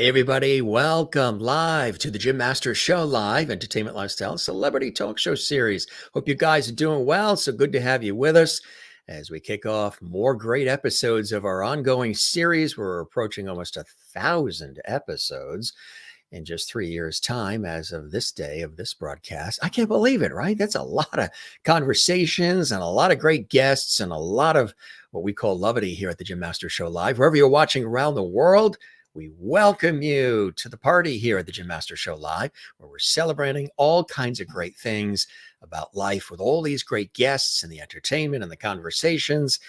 Hey everybody, welcome live to the Jim Masters Show, live entertainment lifestyle celebrity talk show series. Hope you guys are doing well. So good to have you with us as we kick off more great episodes of our ongoing series. We're approaching almost 1,000 episodes in just 3 years' time as of this day of this broadcast. I can't believe it, right? That's a lot of conversations and a lot of great guests and a lot of what we call levity here at the Jim Masters Show Live. Wherever you're watching around the world, we welcome you to the party here at the Jim Masters Show Live, where we're celebrating all kinds of great things about life with all these great guests and the entertainment and the conversations.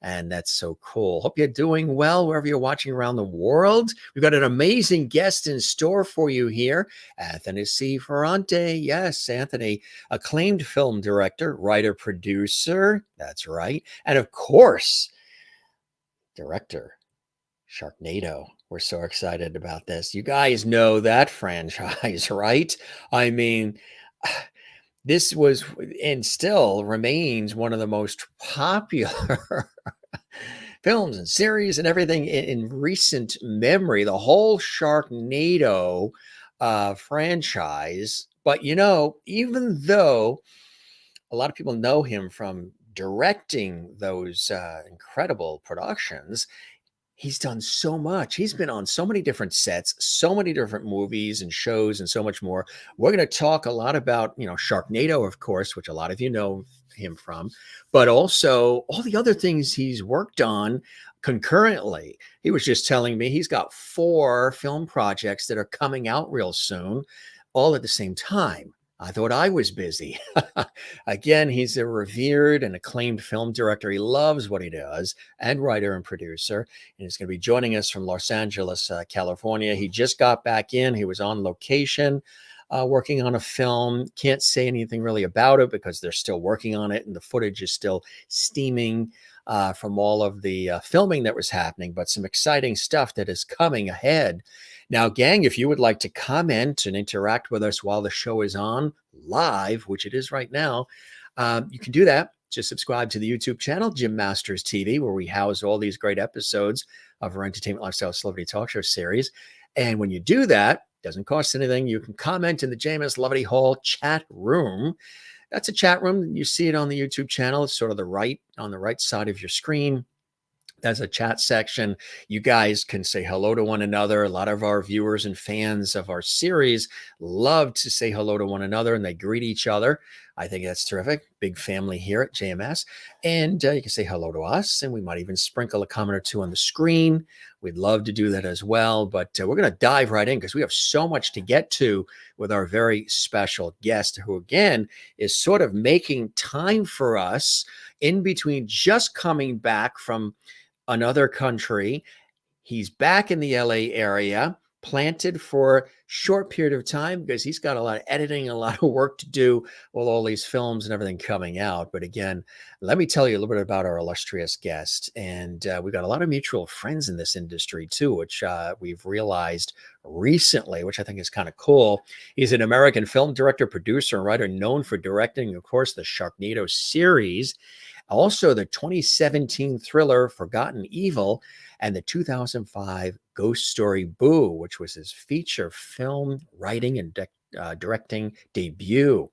And that's so cool. Hope you're doing well wherever you're watching around the world. We've got an amazing guest in store for you here, Anthony C. Ferrante. Yes, Anthony, acclaimed film director, writer, producer. That's right. And of course, director, Sharknado. We're so excited about this. You guys know that franchise, right? I mean, this was and still remains one of the most popular films and series and everything in recent memory, the whole Sharknado franchise. But, even though a lot of people know him from directing those incredible productions, he's done so much. He's been on so many different sets, so many different movies and shows and so much more. We're going to talk a lot about, Sharknado, of course, which a lot of you know him from, but also all the other things he's worked on concurrently. He was just telling me he's got 4 film projects that are coming out real soon, all at the same time. I thought I was busy. Again, he's a revered and acclaimed film director. He loves what he does, and writer and producer. And he's going to be joining us from Los Angeles, California. He just got back in. He was on location working on a film. Can't say anything really about it because they're still working on it and the footage is still steaming from all of the filming that was happening, but some exciting stuff that is coming ahead. Now, gang, if you would like to comment and interact with us while the show is on live, which it is right now, you can do that. Just subscribe to the YouTube channel, Jim Masters TV, where we house all these great episodes of our entertainment lifestyle celebrity talk show series. And when you do that, it doesn't cost anything. You can comment in the JMS Levity Hall chat room. That's a chat room. You see it on the YouTube channel. It's sort of on the right side of your screen. There's a chat section. You guys can say hello to one another. A lot of our viewers and fans of our series love to say hello to one another and they greet each other. I think that's terrific. Big family here at JMS. And you can say hello to us, and we might even sprinkle a comment or two on the screen. We'd love to do that as well. But we're going to dive right in because we have so much to get to with our very special guest, who, again, is sort of making time for us in between just coming back from another country. He's back in the LA area, planted for a short period of time because he's got a lot of editing, a lot of work to do with all these films and everything coming out. But again, let me tell you a little bit about our illustrious guest. And we've got a lot of mutual friends in this industry too, which we've realized recently, which I think is kind of cool. He's an American film director, producer, and writer known for directing, of course, the Sharknado series, also the 2017 thriller Forgotten Evil, and the 2005 Ghost Story Boo, which was his feature film writing and directing debut.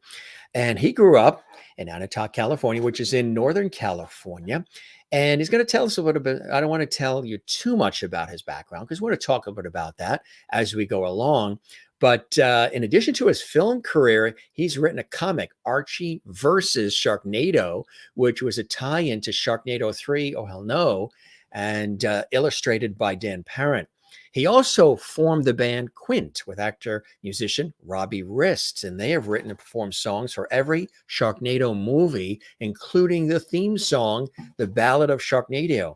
And he grew up in Antioch, California, which is in Northern California. And he's going to tell us a little bit. I don't want to tell you too much about his background because we're going to talk a bit about that as we go along. But in addition to his film career, he's written a comic, Archie versus Sharknado, which was a tie-in to Sharknado 3, Oh Hell No, and illustrated by Dan Parent. He also formed the band Quint with actor-musician Robbie Rist, and they have written and performed songs for every Sharknado movie, including the theme song, The Ballad of Sharknado.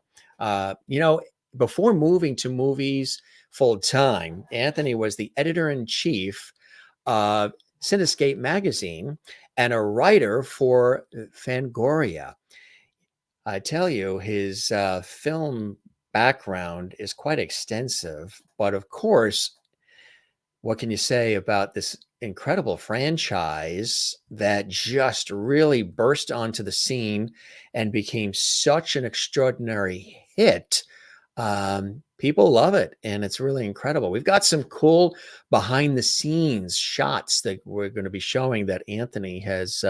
Before moving to movies full-time, Anthony was the editor-in-chief of Cinescape magazine and a writer for Fangoria. I tell you, his film background is quite extensive, but of course, what can you say about this incredible franchise that just really burst onto the scene and became such an extraordinary hit? People love it, and it's really incredible. We've got some cool behind the scenes shots that we're going to be showing that Anthony has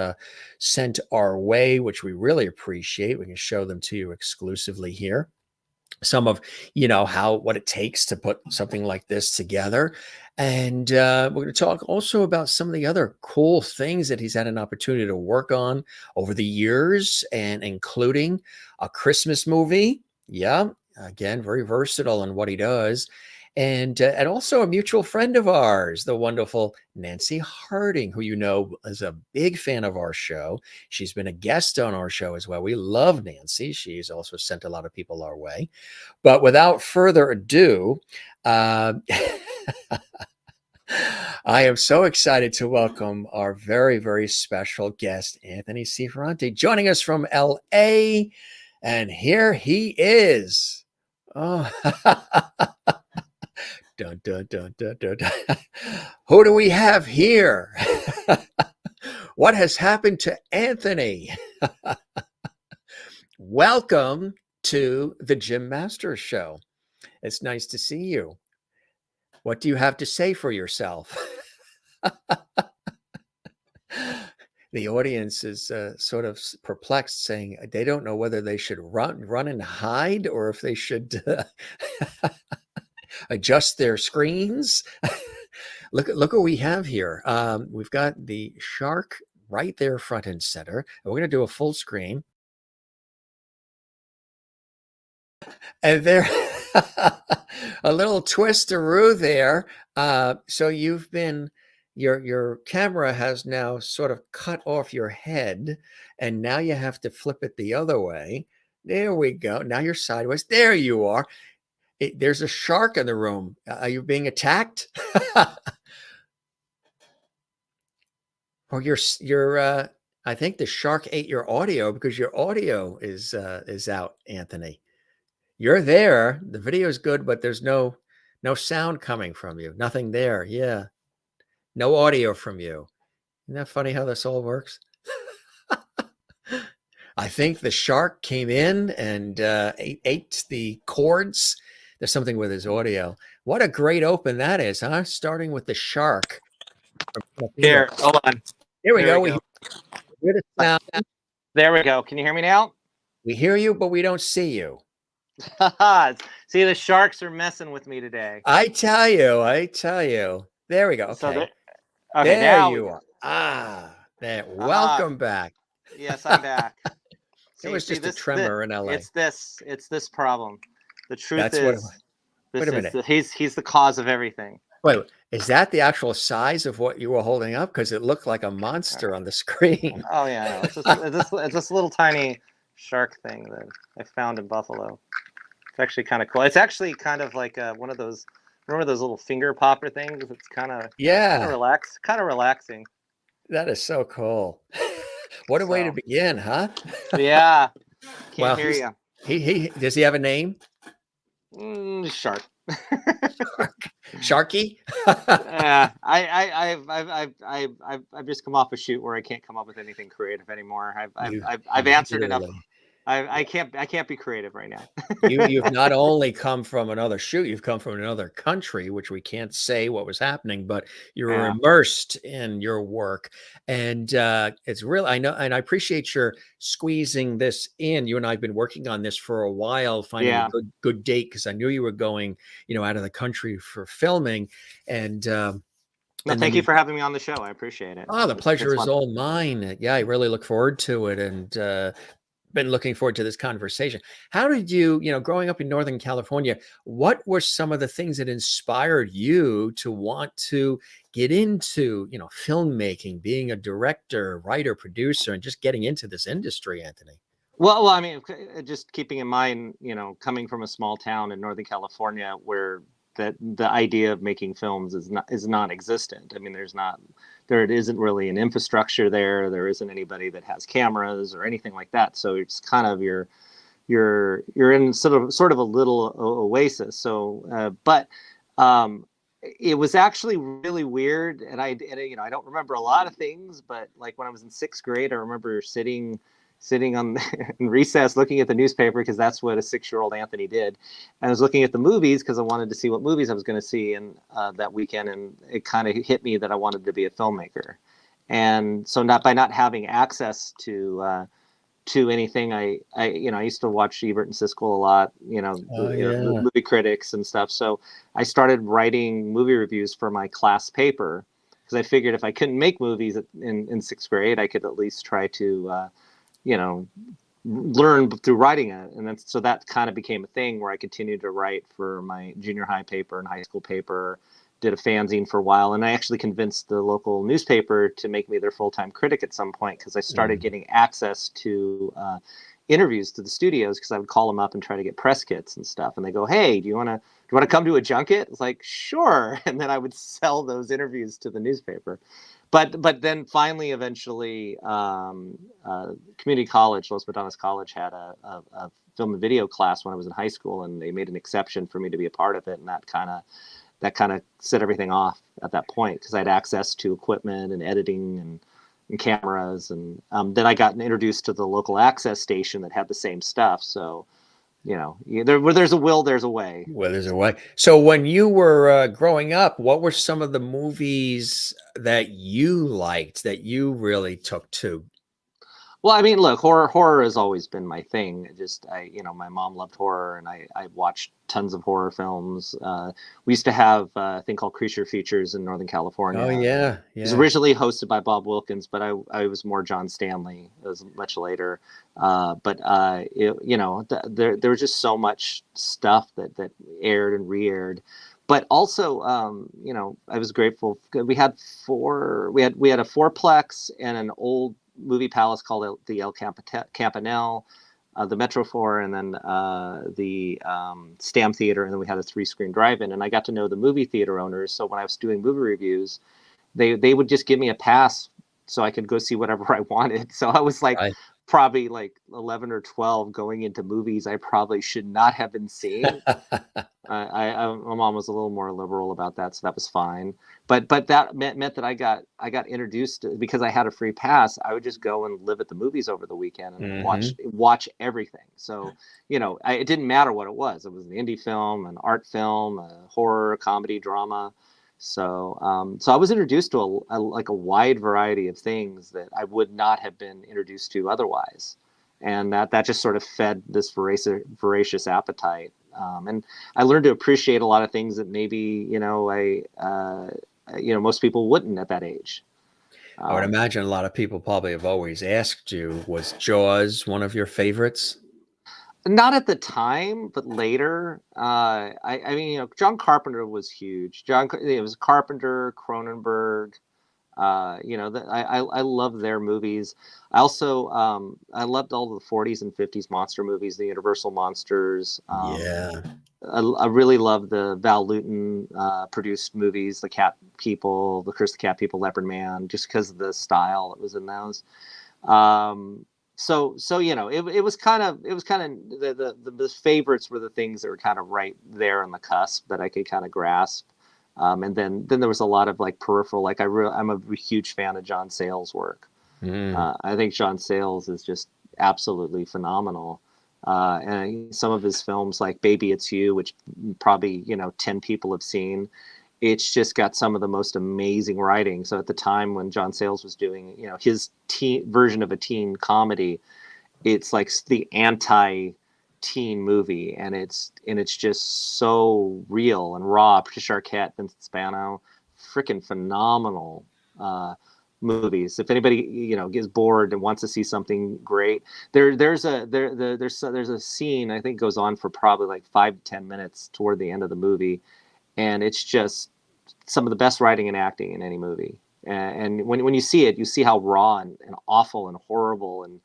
sent our way, which we really appreciate. We can show them to you exclusively here. Some of, what it takes to put something like this together. And we're going to talk also about some of the other cool things that he's had an opportunity to work on over the years, and including a Christmas movie. Yeah, again, very versatile in what he does. And also a mutual friend of ours, the wonderful Nancy Harding, who is a big fan of our show. She's been a guest on our show as well. We love Nancy. She's also sent a lot of people our way. But without further ado, I am so excited to welcome our very, very special guest, Anthony C. Ferrante, joining us from LA. And here he is. Oh, dun, dun, dun, dun, dun, dun. Who do we have here? What has happened to Anthony? Welcome to the Jim Masters Show. It's nice to see you. What do you have to say for yourself? The audience is sort of perplexed, saying they don't know whether they should run and hide, or if they should adjust their screens. Look what we have here. We've got the shark right there, front and center. And we're going to do a full screen. And there, a little twisteroo there. So you've been, your camera has now sort of cut off your head, and now you have to flip it the other way. There we go. Now you're sideways. There you are. There's a shark in the room. Are you being attacked? Or I think the shark ate your audio, because your audio is out, Anthony. You're there. The video is good, but there's no sound coming from you. Nothing there. Yeah. No audio from you. Isn't that funny how this all works? I think the shark came in and ate the cords. There's something with his audio. What a great open that is, huh? Starting with the shark. Here, hold on. Here we go. We hear the sound. There we go. Can you hear me now? We hear you, but we don't see you. See, the sharks are messing with me today. I tell you. There we go. Okay. So there now you are. There. Welcome back. Yes, I'm back. It was just a tremor in LA. It's this problem. The truth wait a minute. He's the cause of everything. Wait, is that the actual size of what you were holding up? Because it looked like a monster on the screen. Oh yeah, it's this little tiny shark thing that I found in Buffalo. It's actually kind of cool. It's actually kind of like one of those. Remember those little finger popper things? It's kind of kind of relaxing. That is so cool. What a way to begin, huh? Yeah. Can't hear you. He does he have a name? Shark. Sharky? I've just come off a shoot where I can't come up with anything creative anymore. I've answered enough. I can't be creative right now. You've not only come from another shoot, you've come from another country, which we can't say what was happening, but you were immersed in your work. And it's really, I know, and I appreciate your squeezing this in. You and I have been working on this for a while, finding a good date, because I knew you were going, out of the country for filming. And thank you for having me on the show. I appreciate it. Oh, the pleasure is all mine. Yeah, I really look forward to it. And been looking forward to this conversation. How did you, growing up in Northern California, what were some of the things that inspired you to want to get into, filmmaking, being a director, writer, producer, and just getting into this industry, Anthony? Well, I mean, just keeping in mind, coming from a small town in Northern California where the idea of making films is non-existent. I mean, there isn't really an infrastructure there. There isn't anybody that has cameras or anything like that. So it's kind of you're in sort of a little oasis. So, but it was actually really weird, and I don't remember a lot of things, but like when I was in 6th grade, I remember sitting sitting on in recess looking at the newspaper because that's what a 6-year-old Anthony did. And I was looking at the movies because I wanted to see what movies I was going to see and that weekend, and it kind of hit me that I wanted to be a filmmaker. And so not having access to anything, I used to watch Ebert and Siskel a lot, Oh yeah. movie critics and stuff. So I started writing movie reviews for my class paper because I figured if I couldn't make movies in 6th grade, I could at least try to learn through writing it. And then so that kind of became a thing where I continued to write for my junior high paper and high school paper, did a fanzine for a while, and I actually convinced the local newspaper to make me their full-time critic at some point because I started getting access to interviews to the studios because I would call them up and try to get press kits and stuff, and they go, "Hey, do you want to come to a junket?" It's like, "Sure," and then I would sell those interviews to the newspaper. But then finally, eventually, community college, Los Medanos College, had a film and video class when I was in high school, and they made an exception for me to be a part of it, and that kind of set everything off at that point because I had access to equipment and editing and cameras, and then I got introduced to the local access station that had the same stuff. So where there's a will, there's a way. Well, there's a way. So when you were growing up, what were some of the movies that you liked that you really took to? Well, I mean, look, horror has always been my thing. My mom loved horror, and I watched tons of horror films. We used to have a thing called Creature Features in Northern Oh California. yeah, It was yeah. originally hosted by Bob Wilkins, but I was more John Stanley. It was much later. There was just so much stuff that aired and re-aired. But also, I was grateful. We had a fourplex and an old movie palace called the El Campanil, the Metro 4, and then the Stam Theater, and then we had a 3-screen drive-in. And I got to know the movie theater owners. So when I was doing movie reviews, they would just give me a pass so I could go see whatever I wanted. So I was like Right. probably like 11 or 12 going into movies I probably should not have been seeing. My mom was a little more liberal about that, so that was fine. But that meant that I got introduced because I had a free pass. I would just go and live at the movies over the weekend and Hmm. watch everything. So it didn't matter what it was. It was an indie film, an art film, a horror, comedy, drama. So I was introduced to a wide variety of things that I would not have been introduced to otherwise, and that just sort of fed this voracious appetite. And I learned to appreciate a lot of things that maybe most people wouldn't at that age. I would Um, imagine a lot of people probably have always asked you, was Jaws one of your favorites? Not at the time, but later. I mean, John Carpenter was huge. It was Carpenter, Cronenberg. I love their movies. I also I loved all the 40s and 50s monster movies, the Universal monsters. Yeah. I really love the Val Lewton produced movies, The Cat People, The Curse of the Cat People, Leopard Man, just because of the style that was in those. Um, it was kind of the favorites were the things that were kind of right there on the cusp that I could kind of grasp. And then there was a lot of like peripheral, like I'm a huge fan of John Sayles' work. Mm. I think John Sayles is just absolutely phenomenal. And some of his films like Baby It's You, which probably 10 people have seen, it's just got some of the most amazing writing. So at the time when John Sayles was doing his teen version of a teen comedy, it's like the anti teen movie, and it's just so real and raw. Patricia Arquette, Vincent Spano, freaking phenomenal movies. If anybody gets bored and wants to see something great, there's a scene I think goes on for probably like 5 to 10 minutes toward the end of the movie, and it's just some of the best writing and acting in any movie. And when you see it, you see how raw and awful and horrible and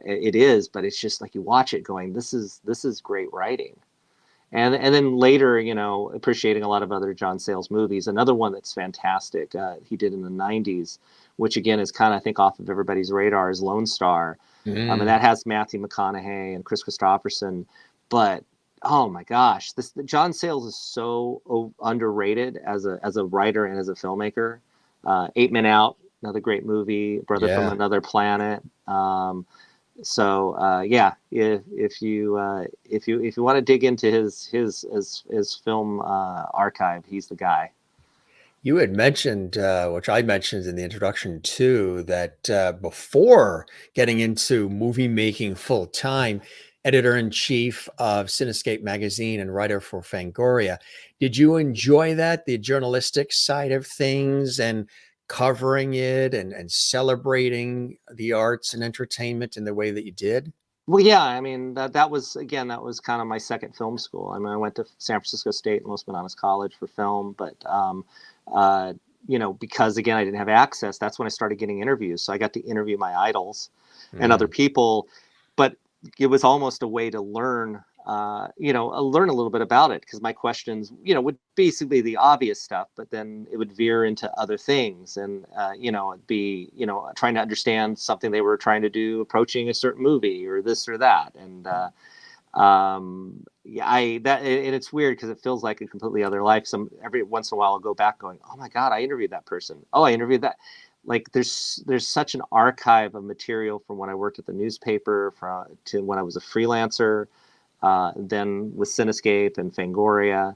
it is, but it's just like you watch it going, this is great writing. And then later, appreciating a lot of other John Sayles movies. Another one that's fantastic, he did in the 90s, which again is kind of, I think, off of everybody's radar, is Lone Star. And Mm. that has Matthew McConaughey and Chris Christopherson. But oh my gosh, John Sayles is so underrated as a writer and as a filmmaker. 8 Men Out, another great movie. Brother from Yeah. Another Planet. So yeah, if you want to dig into his film archive, he's the guy. You had mentioned, which I mentioned in the introduction too, that before getting into movie making full time, editor-in-chief of Cinescape magazine and writer for Fangoria, did you enjoy that, the journalistic side of things and covering it and celebrating the arts and entertainment in the way that you did? Well, yeah, I mean that was again that was kind of my second film school. I mean, I went to San Francisco State and Los Medanos College for film, but uh, because again I didn't have access, that's when I started getting interviews. So I got to interview my idols and other Mm. people, but it was almost a way to learn. Learn a little bit about it because my questions, would basically the obvious stuff, but then it would veer into other things, and it'd be, trying to understand something they were trying to do, approaching a certain movie or this or that, and yeah, and it's weird because it feels like a completely other life. Every once in a while, I'll go back, going, "Oh my God, I interviewed that person. Oh, I interviewed that." Like there's such an archive of material from when I worked at the newspaper, to when I was a freelancer, then with Cinescape and Fangoria.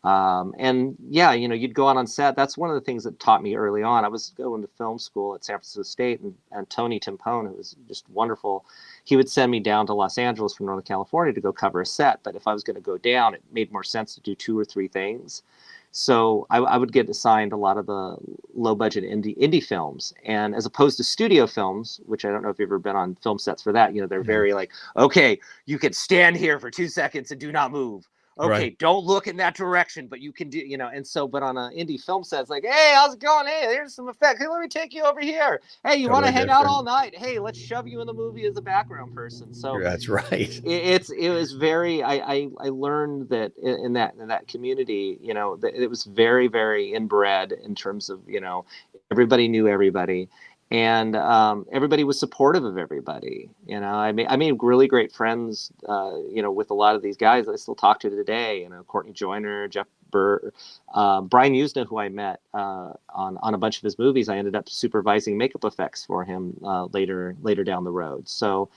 And yeah, you'd go out on set. That's one of the things that taught me early on. I was going to film school at San Francisco State, and Tony Timpone, who was just wonderful, he would send me down to Los Angeles from Northern California to go cover a set. But if I was going to go down, it made more sense to do two or three things. So I would get assigned a lot of the low budget indie films, and as opposed to studio films, which I don't know if you've ever been on film sets for that. They're Mm. very like, okay, you can stand here for 2 seconds and do not move. Right. Okay, don't look in that direction, but you can do, and so, but on an indie film set, it's like, hey, how's it going? Hey, here's some effects. Hey, let me take you over here. Hey, you want to Totally hang out all different. night? Hey, let's shove you in the movie as a background person. So That's right. it was very, I learned that in that community, that it was very, very inbred in terms of, everybody knew everybody, and everybody was supportive of everybody. I made really great friends, with a lot of these guys that I still talk to today. Courtney Joyner, Jeff Burr, Brian Usna, who I met on a bunch of his movies. I ended up supervising makeup effects for him later down the road. So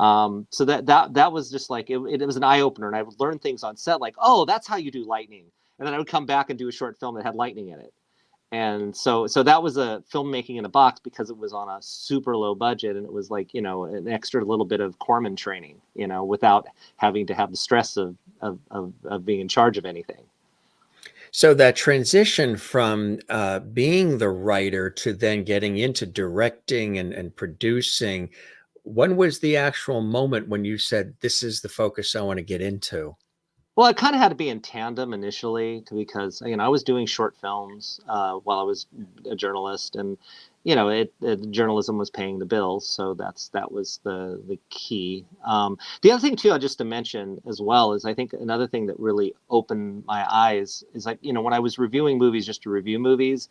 that was just like it was an eye opener, and I would learn things on set, like, oh, that's how you do lightning, and then I would come back and do a short film that had lightning in it. And so that was a filmmaking in a box because it was on a super low budget, and it was like, an extra little bit of corpsman training, without having to have the stress of being in charge of anything. So that transition from being the writer to then getting into directing and producing, when was the actual moment when you said, this is the focus I want to get into? Well, it kind of had to be in tandem initially because I was doing short films while I was a journalist, and journalism was paying the bills, so that was the key. The other thing too, just to mention as well, is I think another thing that really opened my eyes is, like, when I was reviewing movies just to review movies,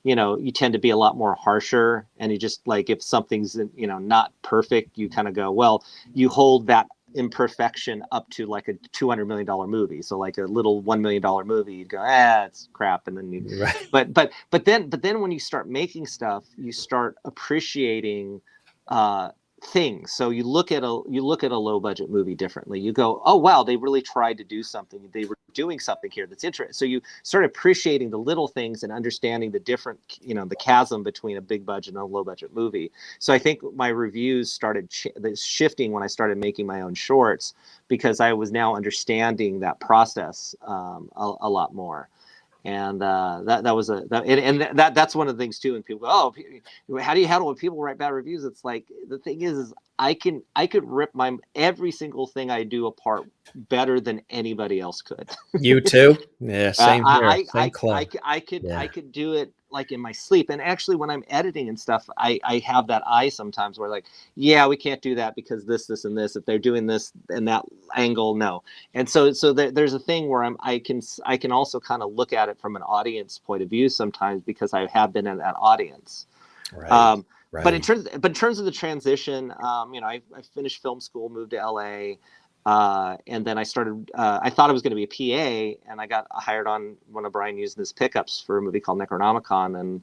you tend to be a lot more harsher, and you just, like, if something's not perfect, you kind of go, well, you hold that imperfection up to like a $200 million movie. So like a little $1 million movie, you'd go, it's crap. And then Right. but then when you start making stuff, you start appreciating uh, things. So you look at a low budget movie differently. You go, oh wow, they really tried to do something. They were doing something here that's interesting. So you start appreciating the little things and understanding the different, the chasm between a big budget and a low budget movie. So I think my reviews started shifting when I started making my own shorts, because I was now understanding that process a lot more. And that was that's one of the things too. And people go, oh, how do you handle when people write bad reviews? It's like, the thing is I could rip every single thing I do apart better than anybody else could. You too? Yeah, same here. Same club. I Yeah. could do it like in my sleep. And actually, when I'm editing and stuff, I have that eye sometimes where, like, yeah, we can't do that because this and this. If they're doing this and that angle, no. And so there's a thing where I can also kind of look at it from an audience point of view sometimes, because I have been in that audience. Right. Um, but in Right. terms of the transition, I finished film school, moved to LA, and then I started. I thought I was going to be a PA, and I got hired on one of Brian Usna's pickups for a movie called Necronomicon, and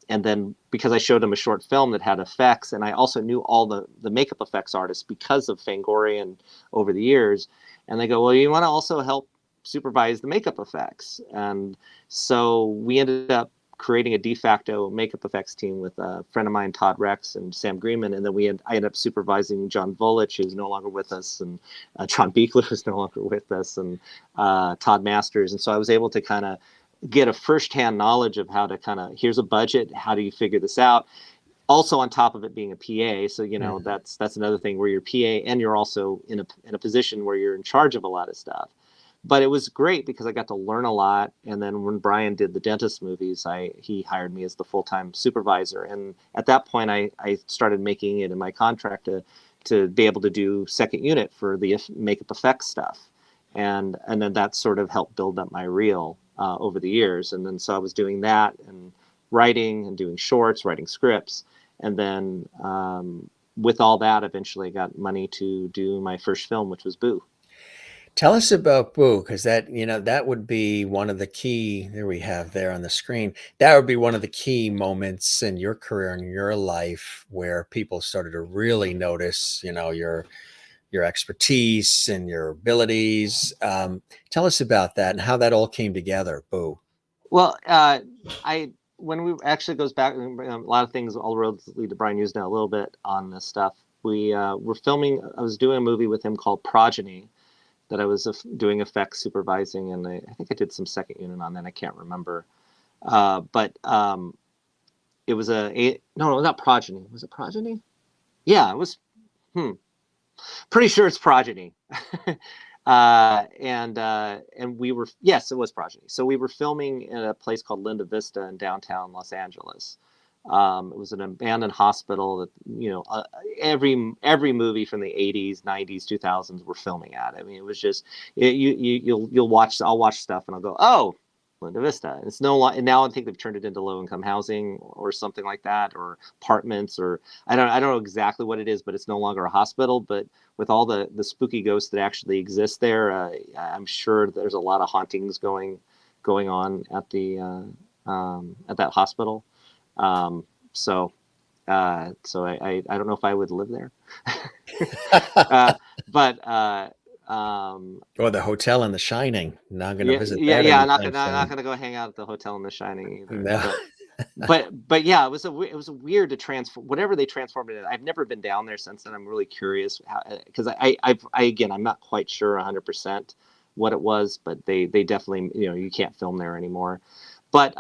and then because I showed them a short film that had effects, and I also knew all the makeup effects artists because of Fangoria and over the years, and they go, well, you want to also help supervise the makeup effects. And so we ended up creating a de facto makeup effects team with a friend of mine, Todd Rex and Sam Greenman. And then I ended up supervising John Volich, who's no longer with us, and John Beekler, who's no longer with us, and Todd Masters. And so I was able to kind of get a firsthand knowledge of how to kind of, here's a budget, how do you figure this out? Also on top of it being a PA. So, you know, that's another thing where you're PA and you're also in a position where you're in charge of a lot of stuff. But it was great because I got to learn a lot. And then when Brian did the dentist movies, he hired me as the full-time supervisor. And at that point, I started making it in my contract to be able to do second unit for the makeup effects stuff. And then that sort of helped build up my reel over the years. And then so I was doing that and writing and doing shorts, writing scripts. And then with all that, eventually got money to do my first film, which was Boo. Tell us about Boo, because that, you know, that would be one of the key, there we have there on the screen. That would be one of the key moments in your career and your life where people started to really notice, you know, your expertise and your abilities. Tell us about that and how that all came together, Boo. Well, when we actually goes back, a lot of things, all roads lead to Brian Usna a little bit on this stuff. We were filming, I was doing a movie with him called Progeny that I was doing effects supervising, and I think I did some second unit on that. I can't remember. But it was no, not Progeny. Was it Progeny? Yeah, it was. Pretty sure it's Progeny. And we were, yes, it was Progeny. So we were filming in a place called Linda Vista in downtown Los Angeles. It was an abandoned hospital that, you know, every movie from the 80s, 90s, 2000s were filming at. I mean, it was just you'll watch. I'll watch stuff and I'll go, oh, Linda Vista. It's and now I think they've turned it into low income housing or something like that, or apartments, or I don't know exactly what it is, but it's no longer a hospital. But with all the spooky ghosts that actually exist there, I'm sure there's a lot of hauntings going on at that hospital. So I don't know if I would live there, but Or the hotel in The Shining. Not going to visit yeah, that I'm anytime not soon. gonna go hang out at the hotel in The Shining either. No. But yeah, it was a weird to transform whatever they transformed it in. I've never been down there since then. I'm really curious because I again, I'm not quite sure 100% what it was, but they definitely, you know, you can't film there anymore. But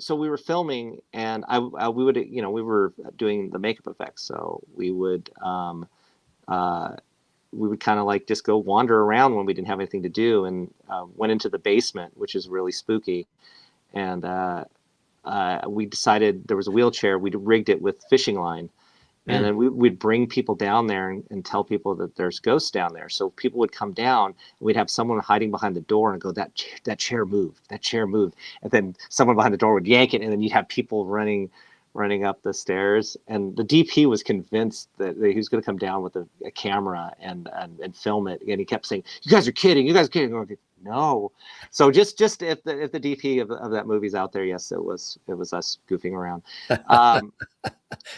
so we were filming, and we would, you know, we were doing the makeup effects, so we would kind of like just go wander around when we didn't have anything to do, and went into the basement, which is really spooky. And we decided there was a wheelchair. We'd rigged it with fishing line. And then we'd bring people down there and tell people that there's ghosts down there. So people would come down, and we'd have someone hiding behind the door and go, that chair moved, that chair moved. And then someone behind the door would yank it, and then you'd have people running up the stairs. And the DP was convinced that he was going to come down with a camera and film it. And he kept saying, you guys are kidding. You guys are kidding. Like, no. So just if the DP of that movie's out there, yes, it was us goofing around.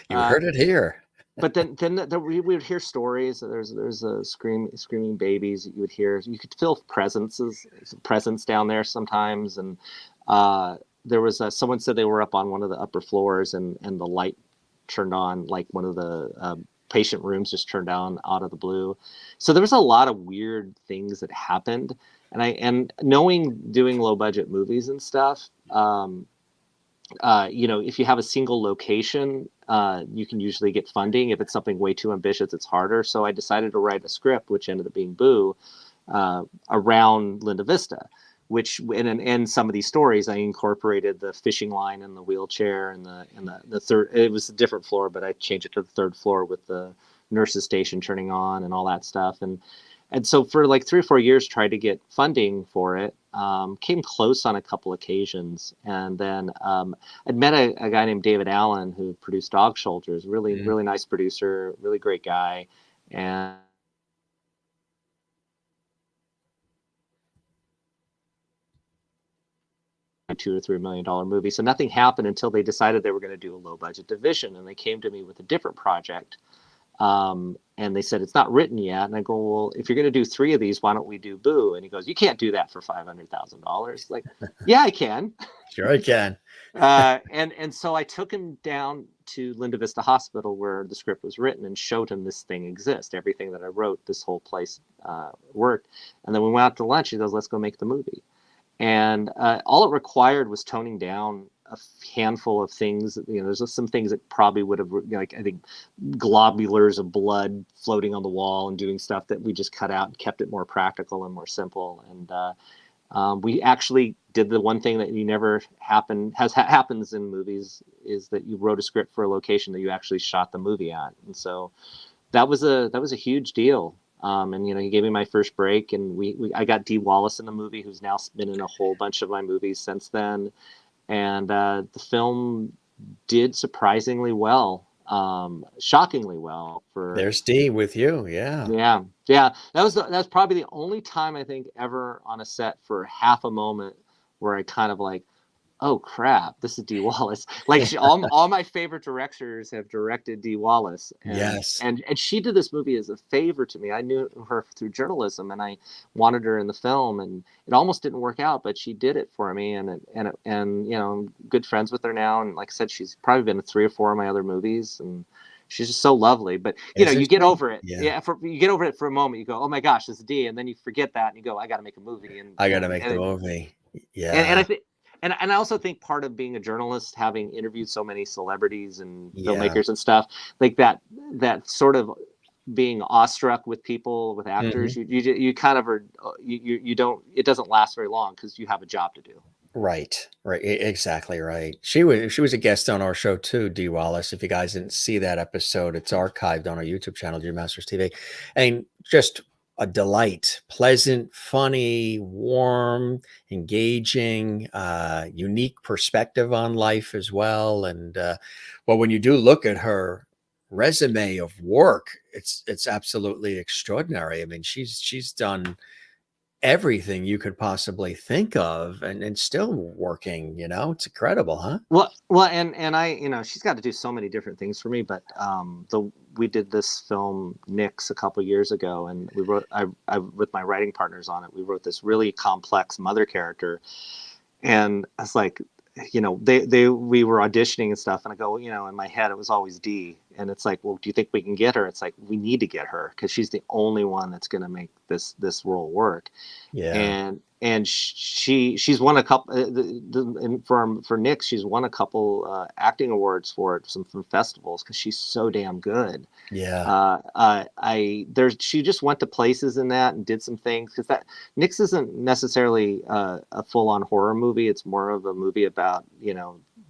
You heard it here. But then we would hear stories. There's a screaming babies. You would hear. You could feel presence down there sometimes. And there was someone said they were up on one of the upper floors, and the light turned on, like one of the patient rooms just turned on out of the blue. So there was a lot of weird things that happened. And doing low budget movies and stuff. You know, if you have a single location, you can usually get funding. If it's something way too ambitious, it's harder. So I decided to write a script, which ended up being Boo, around Linda Vista, which in some of these stories, I incorporated the fishing line and the wheelchair and the third. It was a different floor, but I changed it to the third floor with the nurse's station turning on and all that stuff. And so for like 3 or 4 years, tried to get funding for it. Came close on a couple occasions, and then I'd met a guy named David Allen who produced Dog Soldiers. Really nice producer, really great guy, and $2 or $3 million movie. So nothing happened until they decided they were going to do a low budget division, and they came to me with a different project. And they said, it's not written yet. And I go, well, if you're going to do 3 of these, why don't we do Boo? And he goes, you can't do that for $500,000. Like, yeah, I can. Sure I can. And so I took him down to Linda Vista Hospital where the script was written and showed him this thing exists. Everything that I wrote, this whole place worked. And then we went out to lunch. He goes, let's go make the movie. And all it required was toning down a handful of things. There's some things that probably would have, like, I think globulars of blood floating on the wall and doing stuff that we just cut out and kept it more practical and more simple. And we actually did the one thing that happens in movies, is that you wrote a script for a location that you actually shot the movie at. And so that was a huge deal. And he gave me my first break, and I got Dee Wallace in the movie, who's now been in a whole bunch of my movies since then. And the film did surprisingly well, shockingly well. There's Dee with you, yeah. That was probably the only time I think ever on a set for half a moment where I kind of like, oh crap, this is Dee Wallace. Like all my favorite directors have directed Dee Wallace. And, yes. And she did this movie as a favor to me. I knew her through journalism, and I wanted her in the film, and it almost didn't work out, but she did it for me. And I'm good friends with her now. And like I said, she's probably been in 3 or 4 of my other movies, and she's just so lovely. But you get over it. Yeah. You get over it for a moment. You go, oh my gosh, this is Dee. And then you forget that, and you go, I got to make a movie. And I got to make the movie. Yeah. And I think, and I also think part of being a journalist, having interviewed so many celebrities and filmmakers and stuff, like that sort of being awestruck with people, with actors, you kind of are, you don't, it doesn't last very long because you have a job to do. Right. Exactly right. She was a guest on our show too, Dee Wallace. If you guys didn't see that episode, it's archived on our YouTube channel, Dream Masters TV, and just a delight, pleasant, funny, warm, engaging, unique perspective on life as well. And well, when you do look at her resume of work, it's absolutely extraordinary. I mean, she's done everything you could possibly think of, and still working. It's incredible, huh? Well, and I, she's got to do so many different things for me, but we did this film Nix a couple years ago, and we wrote, I with my writing partners on it, we wrote this really complex mother character, and I was like, we were auditioning and stuff, and I go, in my head it was always Dee, and it's like, well, do you think we can get her? It's like, we need to get her because she's the only one that's going to make this role work. Yeah. And she's won a couple for Nix. She's won a couple acting awards for it from festivals because she's so damn good. Yeah. She just went to places in that and did some things, because that Nix isn't necessarily a full-on horror movie. It's more of a movie about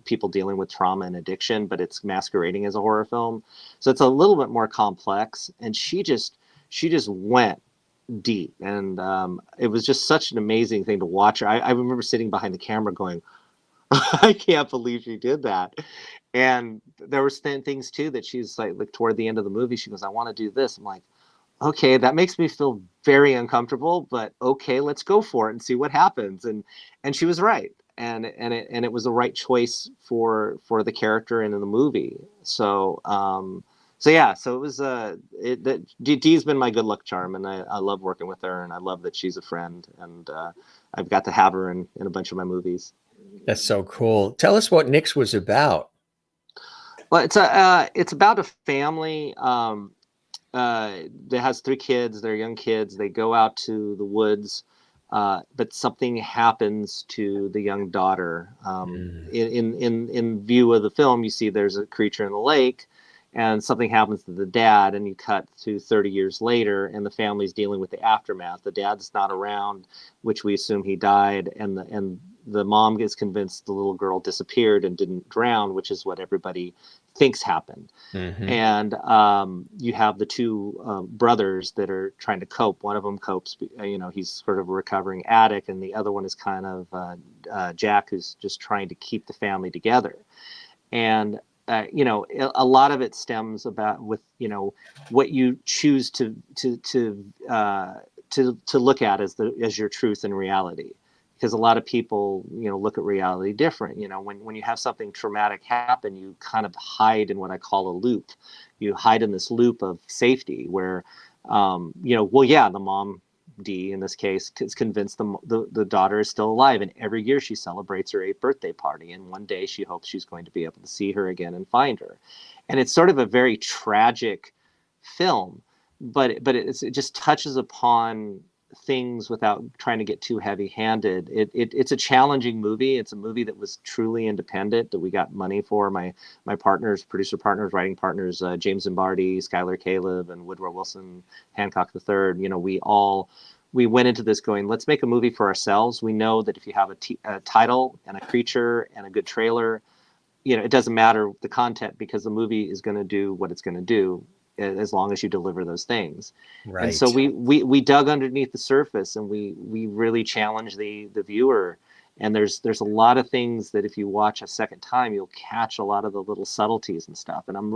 people dealing with trauma and addiction, but it's masquerading as a horror film. So it's a little bit more complex. And she just went deep, and it was just such an amazing thing to watch her. I remember sitting behind the camera going, I can't believe she did that. And there were things too that she's like toward the end of the movie, she goes, I want to do this. I'm like, okay, that makes me feel very uncomfortable, but okay, let's go for it and see what happens. And she was right. And it was the right choice for the character and in the movie. So it was Dee's been my good luck charm, and I love working with her, and I love that she's a friend, and I've got to have her in a bunch of my movies. That's so cool. Tell us what Nix was about. Well, it's about a family that has 3 kids. They're young kids. They go out to the woods, but something happens to the young daughter. In view of the film, you see there's a creature in the lake, and something happens to the dad, and you cut to 30 years later, and the family's dealing with the aftermath. The dad's not around, which we assume he died, and the mom gets convinced the little girl disappeared and didn't drown, which is what everybody thinks happened. And you have the 2 brothers that are trying to cope. One of them copes, he's sort of a recovering addict, and the other one is kind of Jack, who's just trying to keep the family together. And a lot of it stems about with what you choose to look at as your truth and reality. because a lot of people, look at reality different. When you have something traumatic happen, you kind of hide in what I call a loop. You hide in this loop of safety where, well, yeah, the mom, D in this case, is convinced the daughter is still alive, and every year she celebrates her 8th birthday party, and one day she hopes she's going to be able to see her again and find her. And it's sort of a very tragic film, but it just touches upon things without trying to get too heavy-handed. It's a challenging movie. It's a movie that was truly independent, that we got money for. My partners, producer partners, writing partners, James Zimbardi, Skylar Caleb, and Woodrow Wilson Hancock III. We went into this going, let's make a movie for ourselves. We know that if you have a title and a creature and a good trailer, it doesn't matter the content, because the movie is going to do what it's going to do as long as you deliver those things. Right. And so we dug underneath the surface, and we really challenged the viewer. And there's a lot of things that if you watch a second time, you'll catch a lot of the little subtleties and stuff. And I'm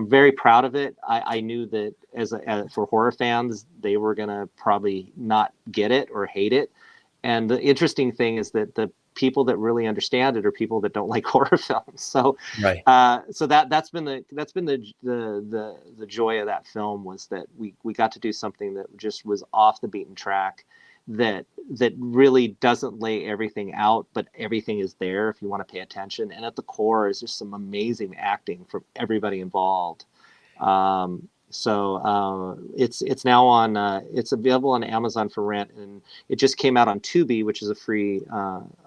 very proud of it. I knew that as for horror fans, they were gonna probably not get it or hate it. And the interesting thing is that the people that really understand it are people that don't like horror films. So, right. So that's been the joy of that film, was that we got to do something that just was off the beaten track, that really doesn't lay everything out, but everything is there if you want to pay attention. And at the core is just some amazing acting from everybody involved. So it's now on. It's available on Amazon for rent, and it just came out on Tubi, which is a free.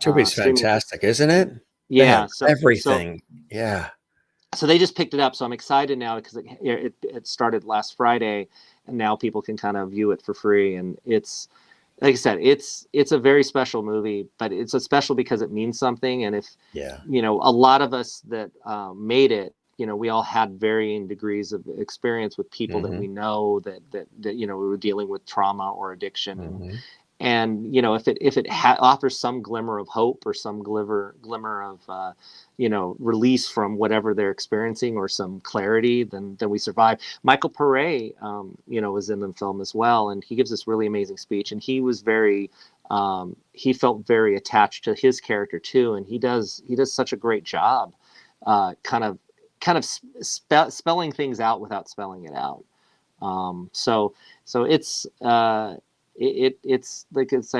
Tubi's fantastic, isn't it? Yeah. So everything. Yeah. So they just picked it up. So I'm excited now because it started last Friday, and now people can kind of view it for free. And it's, like I said, it's a very special movie, but it's a special because it means something. And if a lot of us that made it, we all had varying degrees of experience with people that we know that we were dealing with trauma or addiction, and if it offers some glimmer of hope or some glimmer of release from whatever they're experiencing, or some clarity, then we survive. Michael Pare, was in the film as well, and he gives this really amazing speech, and he was he felt very attached to his character too, and he does such a great job, kind of spelling things out without spelling it out. So it's I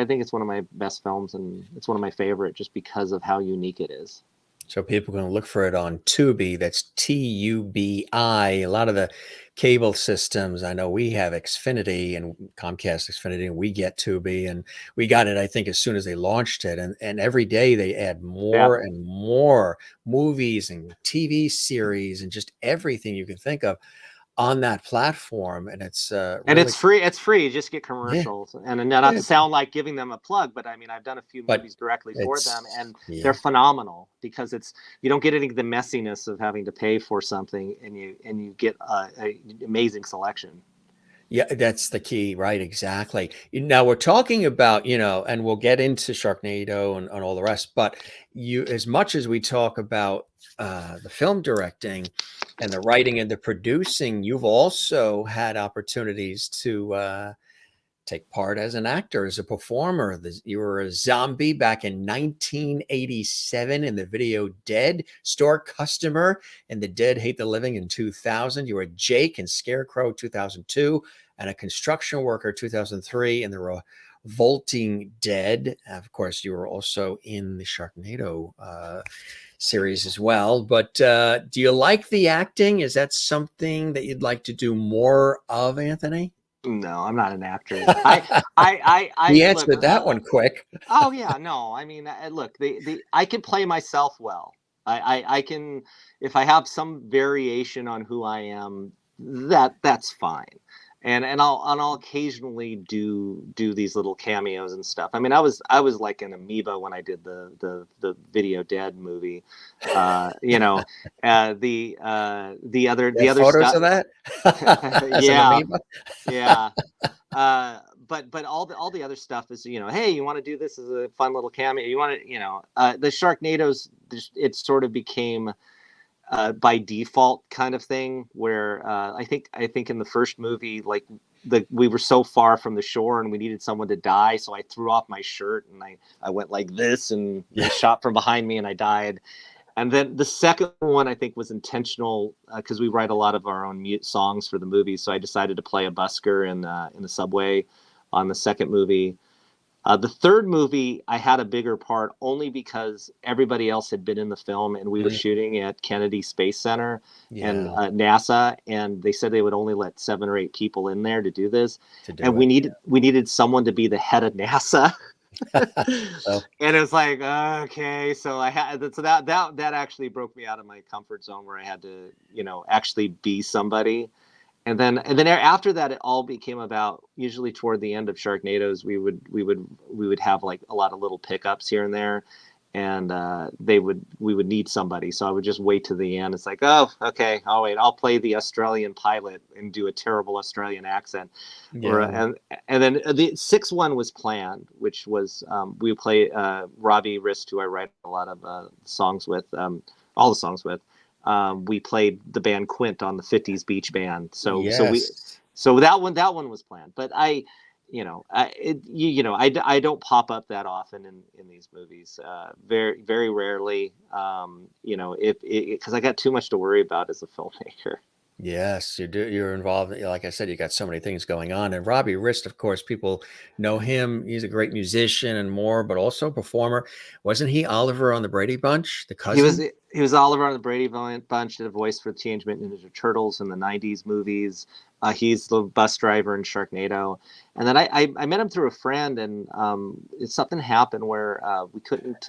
think it's one of my best films, and it's one of my favorite just because of how unique it is. So people can look for it on Tubi. That's Tubi. A lot of the cable systems, I know we have Xfinity and Comcast Xfinity, and we get Tubi, and we got it, I think, as soon as they launched it. And every day they add more and more movies and TV series and just everything you can think of on that platform. And it's really, and it's free. It's free. You just get commercials, and not to sound like giving them a plug, but I mean, I've done a few movies directly for them, and they're phenomenal, because you don't get any of the messiness of having to pay for something, and you get an amazing selection. Yeah, that's the key, right? Exactly. Now we're talking about, and we'll get into Sharknado and all the rest, but as much as we talk about the film directing and the writing and the producing, you've also had opportunities to take part as an actor, as a performer. You were a zombie back in 1987 in the video Dead, store customer in The Dead Hate the Living in 2000. You were Jake in Scarecrow 2002, and a construction worker 2003 in The Revolting Dead. Of course, you were also in the Sharknado series as well. But do you like the acting? Is that something that you'd like to do more of, Anthony? No, I'm not an actor. He answered that one quick. Oh yeah, no. I mean, look, I can play myself well. I can, if I have some variation on who I am, that's fine. And I'll occasionally do these little cameos and stuff. I mean, I was like an amoeba when I did the Video Dead movie. The other photos stuff of that. Yeah. But all the other stuff is, hey, you want to do this as a fun little cameo? You want to, the Sharknadoes, it sort of became by default kind of thing, where I think in the first movie, like, we were so far from the shore and we needed someone to die, so I threw off my shirt and I went like this, and they shot from behind me and I died. And then the second one I think was intentional, because we write a lot of our own songs for the movie. So I decided to play a busker in the subway on the second movie. The third movie, I had a bigger part only because everybody else had been in the film, and we were shooting at Kennedy Space Center and NASA, and they said they would only let 7 or 8 people in there to do this. We needed someone to be the head of NASA. Oh. And it was like, okay, so I had, so that actually broke me out of my comfort zone, where I had to, actually be somebody. And then after that, it all became about, usually toward the end of Sharknadoes, we would have like a lot of little pickups here and there, and we would need somebody. So I would just wait to the end. It's like, oh, okay, I'll wait. I'll play the Australian pilot and do a terrible Australian accent. Yeah. And then the sixth one was planned, which was we play Robbie Rist, who I write a lot of songs with, all the songs with. We played the band Quint on the 50s beach band. So that one was planned, but I don't pop up that often in these movies, very, very rarely, because I got too much to worry about as a filmmaker. Yes, you do. You're involved. Like I said, you got so many things going on. And Robbie Rist, of course, people know him. He's a great musician and more, but also a performer. Wasn't he Oliver on the Brady Bunch, the cousin? He was Oliver on the Brady Bunch, did a voice for Teenage Mutant Ninja Turtles in the 90s movies. He's the bus driver in Sharknado. And then I met him through a friend, and something happened where we couldn't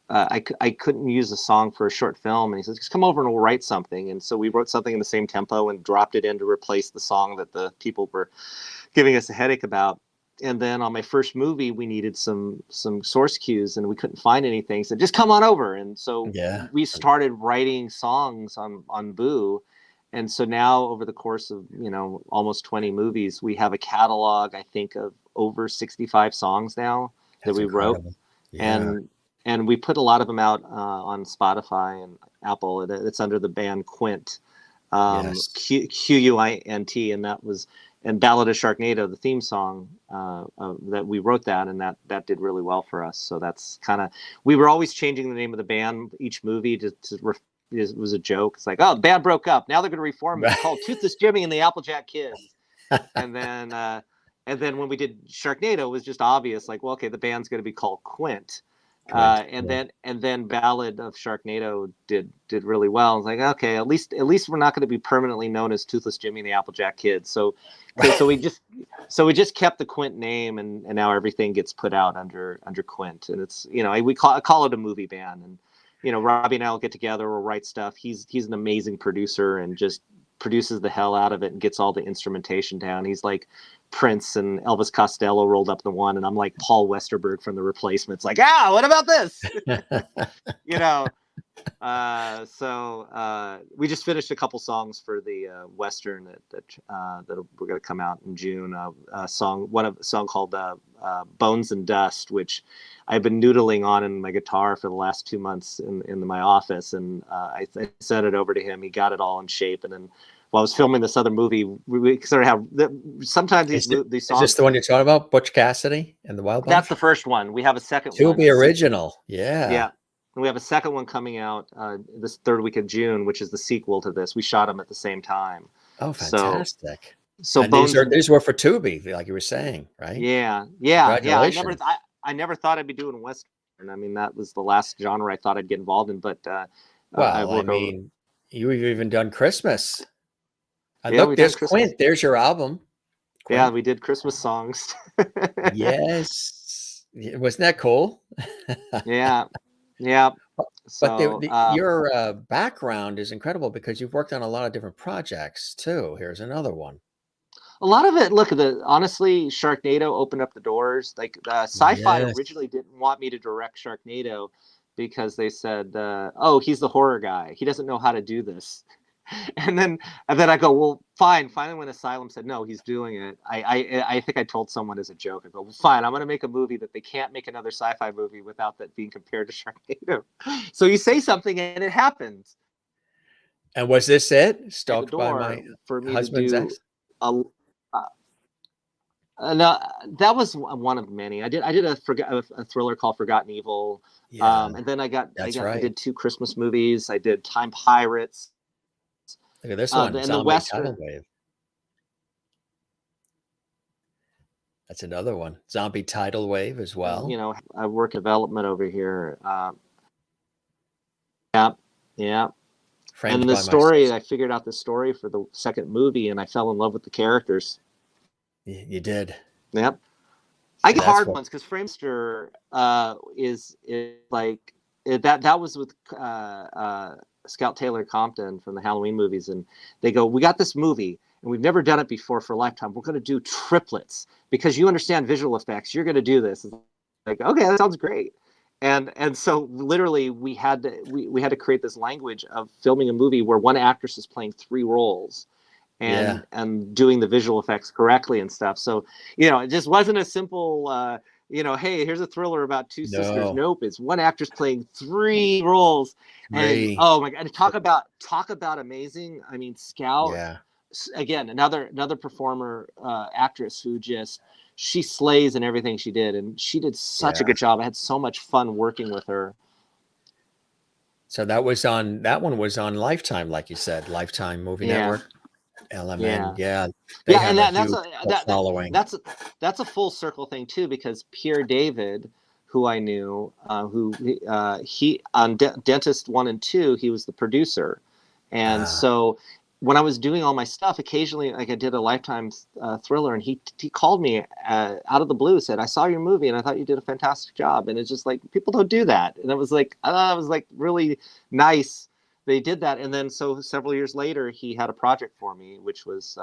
I couldn't use a song for a short film, and he says, just come over and we'll write something. And so we wrote something in the same tempo and dropped it in to replace the song that the people were giving us a headache about. And then on my first movie, we needed some source cues, and we couldn't find anything. So just come on over. And so we started writing songs on Boo. And so now, over the course of almost 20 movies, we have a catalog, I think, of over 65 songs now that we wrote. And we put a lot of them out on Spotify and Apple. It's under the band Quint, Quint, and Ballad of Sharknado, the theme song that we wrote that, and that did really well for us. So that's kind of, we were always changing the name of the band each movie it was a joke. It's like, oh, the band broke up. Now they're going to reform. It's called Toothless Jimmy and the Applejack Kids. And then when we did Sharknado, it was just obvious. Like, well, okay, the band's going to be called Quint. And then Ballad of Sharknado did really well. I was like, okay, at least we're not going to be permanently known as Toothless Jimmy and the Applejack Kids. So we just kept the Quint name, and now everything gets put out under Quint, and it's I call it a movie band. And Robbie and I will get together, we'll write stuff. He's an amazing producer and just produces the hell out of it and gets all the instrumentation down. He's like Prince and Elvis Costello rolled up in one, and I'm like Paul Westerberg from The Replacements. Like, what about this? So we just finished a couple songs for the Western that we're going to come out in June. A song called Bones and Dust, which I've been noodling on in my guitar for the last 2 months in my office, and I sent it over to him. He got it all in shape, and then while I was filming this other movie, we sort of have sometimes these songs. Is this the one you're talking about, Butch Cassidy and the Wild Bunch? That's the first one. We have a second one. To be original, yeah. And we have a second one coming out this third week of June, which is the sequel to this. We shot them at the same time. Oh, fantastic! So these were for Tubi, like you were saying, right? Yeah. I never thought I'd be doing Western. I mean, that was the last genre I thought I'd get involved in. But you've even done Christmas. Look, there's Quint. There's your album. Quint. Yeah, we did Christmas songs. Yes, wasn't that cool? Yeah. But your background is incredible because you've worked on a lot of different projects too. Here's another one. A lot of it, honestly, Sharknado opened up the doors. Like SYFY originally didn't want me to direct Sharknado because they said, "Oh, he's the horror guy. He doesn't know how to do this." And then I go, well, fine. Finally, when Asylum said no, he's doing it. I think I told someone as a joke. I go, well, fine. I'm going to make a movie that they can't make another sci-fi movie without that being compared to Sharknado. So you say something and it happens. And was this it? Stalked by my for me husband's to do ex? No, that was one of many. I did a thriller called Forgotten Evil, Yeah, and then that's I right. did two Christmas movies. I did Time Pirates, Look at this one, and the Zombie Western. Tidal Wave. That's another one. Zombie Tidal Wave as well. I work development over here. Yeah, yeah. Framed And the by My story, Sister. I figured out the story for the second movie, and I fell in love with the characters. You did. Yep. I And get that's hard what ones because Framester is like that was with Scout Taylor Compton from the Halloween movies, and they go, "We got this movie, and we've never done it before for Lifetime. We're going to do triplets because you understand visual effects. You're going to do this." It's like, okay, that sounds great. And so literally we had to create this language of filming a movie where one actress is playing three roles yeah. and doing the visual effects correctly and stuff. So, it just wasn't a simple, hey, here's a thriller about two sisters. No. Nope, it's one actress playing three roles. And Three. oh my god, talk about amazing. I mean, Scout, Yeah. again, another performer, actress who just, she slays in everything she did, and she did such a Yeah. good job. I had so much fun working with her. So that one was on Lifetime, like you said, Lifetime Movie Yeah, Network. LMN. yeah. Yeah. They Yeah, have and a that's huge a cult following. that's a full circle thing too, because Pierre David, who I knew, who he on Dentist 1 and 2, he was the producer, and Ah, so when I was doing all my stuff, occasionally, like I did a Lifetime thriller, and he called me out of the blue, said, "I saw your movie, and I thought you did a fantastic job." And it's just like, people don't do that, and it was like, it was like really nice they did that. And then so several years later he had a project for me, which was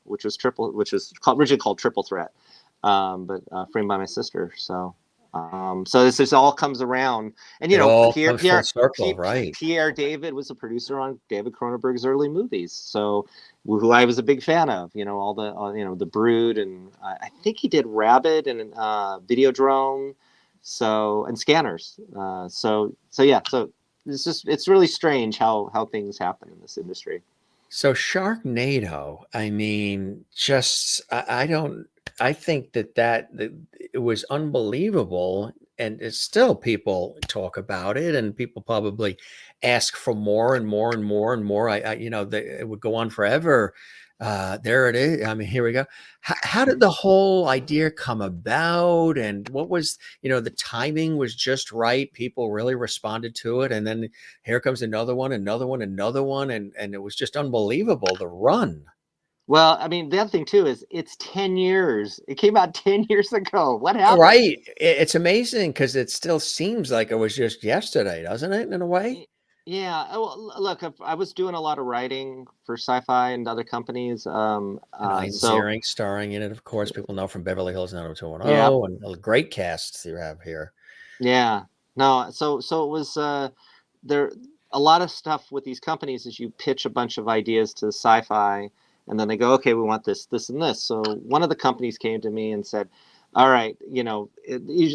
originally called Triple Threat, but framed by my sister. So this just all comes around. And it all comes full circle, right? Pierre David was a producer on David Cronenberg's early movies, so who I was a big fan of. The Brood, and I think he did Rabid and Videodrome, and Scanners. So it's really strange how things happen in this industry. So Sharknado, I mean, just I don't I think that it was unbelievable, and it's still people talk about it, and people probably ask for more and more and more and more. It would go on forever. There it is. I mean, here we go. How did the whole idea come about, and what was, the timing was just right. People really responded to it, and then here comes another one, another one, another one, and it was just unbelievable, the run. Well, I mean, the other thing too is it's 10 years. It came out 10 years ago. What happened? Right. It's amazing because it still seems like it was just yesterday, doesn't it, in a way? Yeah. Well, look, I was doing a lot of writing for SYFY and other companies. And Ian So Ziering starring in it, of course, people know from Beverly Hills yeah, 90210, and great casts you have here. yeah. No, so it was there. A lot of stuff with these companies is you pitch a bunch of ideas to SYFY, and then they go, okay, we want this, this, and this. So one of the companies came to me and said, all right,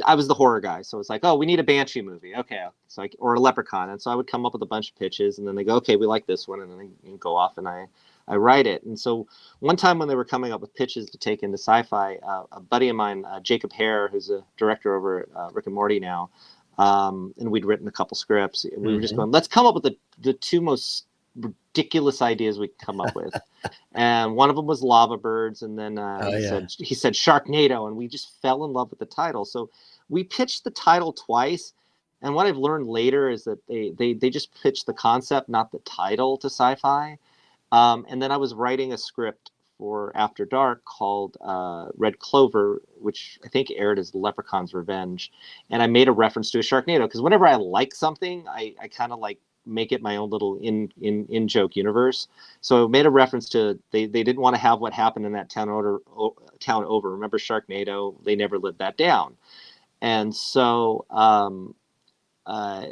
I was the horror guy, so it's like, oh, we need a Banshee movie, okay, so or a Leprechaun, and so I would come up with a bunch of pitches, and then they go, okay, we like this one, and then they go off, and I write it. And so one time when they were coming up with pitches to take into SYFY, a buddy of mine, Jacob Hare, who's a director over at Rick and Morty now, and we'd written a couple scripts. We were just Mhm. going, let's come up with the two most ridiculous ideas we could come up with. And one of them was Lava Birds, and then Oh, yeah. he said Sharknado, and we just fell in love with the title. So we pitched the title twice. And what I've learned later is that they just pitched the concept, not the title, to SYFY. And then I was writing a script for After Dark called Red Clover, which I think aired as Leprechaun's Revenge. And I made a reference to a Sharknado because whenever I like something, I kind of like make it my own little in joke universe. So I made a reference to they didn't want to have what happened in that town over. Remember Sharknado? They never lived that down. And so uh,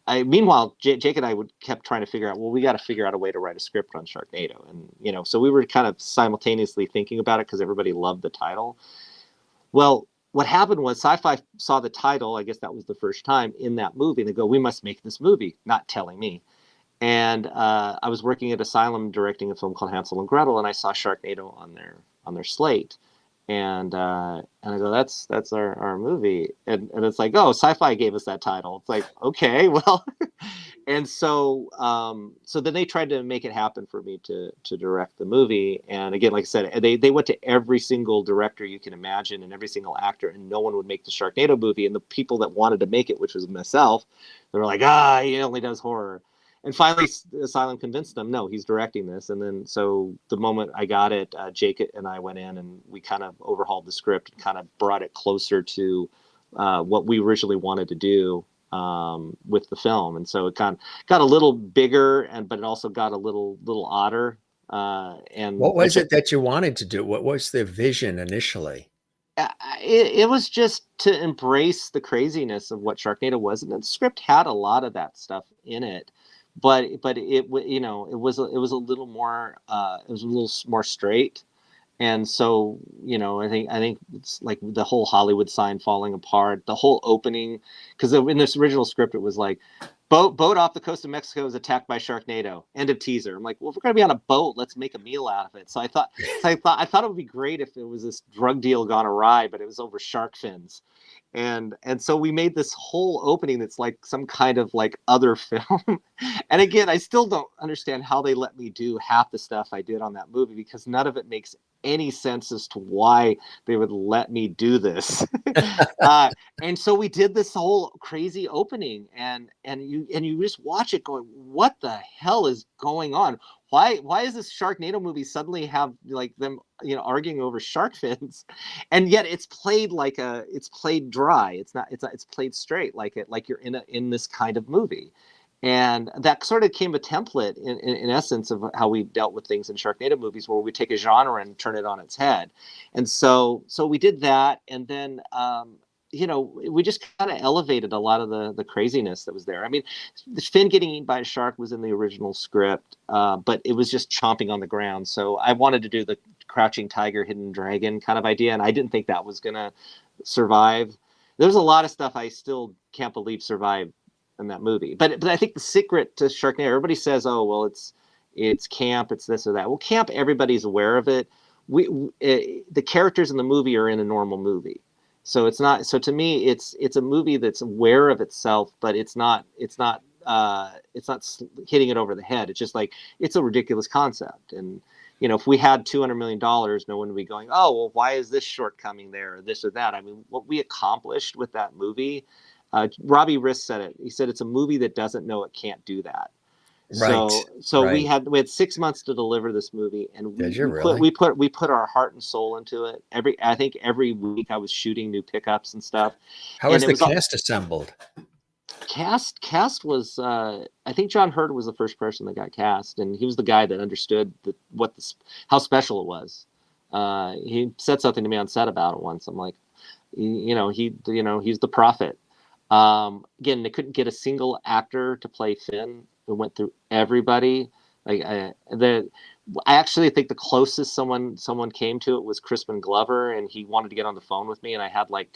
meanwhile, Jake and I kept trying to figure out, well, we got to figure out a way to write a script on Sharknado. And, so we were kind of simultaneously thinking about it because everybody loved the title. Well, what happened was SYFY saw the title, I guess that was the first time, in that movie. And they go, we must make this movie, not telling me. And I was working at Asylum directing a film called Hansel and Gretel, and I saw Sharknado on their slate. And I go, that's our movie. And it's like, oh, SYFY gave us that title. It's like, okay, well. And so then they tried to make it happen for me to direct the movie. And again, like I said, they went to every single director you can imagine and every single actor, and no one would make the Sharknado movie. And the people that wanted to make it, which was myself, they were like, he only does horror. And finally, Asylum convinced them, no, he's directing this. And then, so the moment I got it, Jake and I went in and we kind of overhauled the script and kind of brought it closer to what we originally wanted to do with the film. And so it kind of got a little bigger, but it also got a little odder. And What was it that you wanted to do? What was the vision initially? it was just to embrace the craziness of what Sharknado was, and the script had a lot of that stuff in it, but it was a little more more straight. And so, I think it's like the whole Hollywood sign falling apart, the whole opening, because in this original script, it was like, boat off the coast of Mexico is attacked by Sharknado. End of teaser. I'm like, well, if we're gonna be on a boat, let's make a meal out of it. So I thought it would be great if it was this drug deal gone awry, but it was over shark fins. And so we made this whole opening that's like some kind of like other film. And again, I still don't understand how they let me do half the stuff I did on that movie, because none of it makes any sense as to why they would let me do this. And so we did this whole crazy opening, and you just watch it going, what the hell is going on? Why is this Sharknado movie suddenly have like them arguing over shark fins, and yet it's played dry. It's played straight, like you're in this kind of movie. And that sort of became a template in essence of how we dealt with things in Sharknado movies, where we take a genre and turn it on its head. And so we did that, and then we just kind of elevated a lot of the craziness that was there. I mean, the fin getting eaten by a shark was in the original script, but it was just chomping on the ground. So I wanted to do the crouching tiger, hidden dragon kind of idea, and I didn't think that was going to survive. There's a lot of stuff I still can't believe survived in that movie. But I think the secret to Sharknado, everybody says, oh, well, it's camp, it's this or that. Well, camp, everybody's aware of it. The characters in the movie are in a normal movie. So it's not. So to me, it's a movie that's aware of itself, but it's not hitting it over the head. It's just like, it's a ridiculous concept. And if we had $200 million, no one would be going, oh, well, why is this shortcoming there, or this or that? I mean, what we accomplished with that movie. Robbie Rist said it. He said it's a movie that doesn't know it can't do that. Right. So right. we had 6 months to deliver this movie, and we put our heart and soul into it. I think every week I was shooting new pickups and stuff. How was the cast assembled? Cast was I think John Hurd was the first person that got cast, and he was the guy that understood how special it was. He said something to me on set about it once. I'm like, he's the prophet. Again, they couldn't get a single actor to play Finn. We went through everybody. I actually think the closest someone came to it was Crispin Glover, and he wanted to get on the phone with me. And I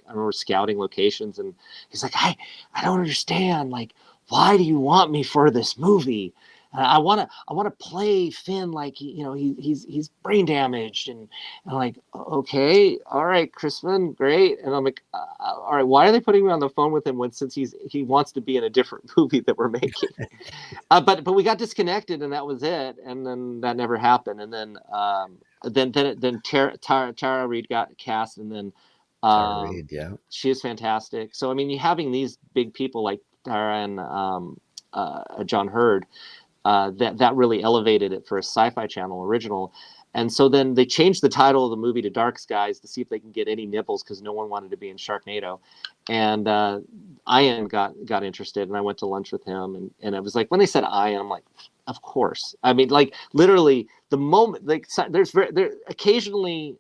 remember scouting locations, and he's like, I don't understand. Like, why do you want me for this movie? I want to play Finn like he's brain damaged, and I'm like, okay, all right, Crispin, great. And I'm like, all right, why are they putting me on the phone with him since he wants to be in a different movie that we're making? But we got disconnected, and that was it. And then that never happened. And then Tara Reid got cast, and then Tara Reid, yeah, she is fantastic. So I mean, you having these big people like Tara and John Hurd. That really elevated it for a Sci-Fi Channel original. And so then they changed the title of the movie to Dark Skies to see if they can get any nibbles, because no one wanted to be in Sharknado. And Ian got interested, and I went to lunch with him, and it was like, when they said Ian, I'm like, of course. I mean, like, literally the moment, like, there occasionally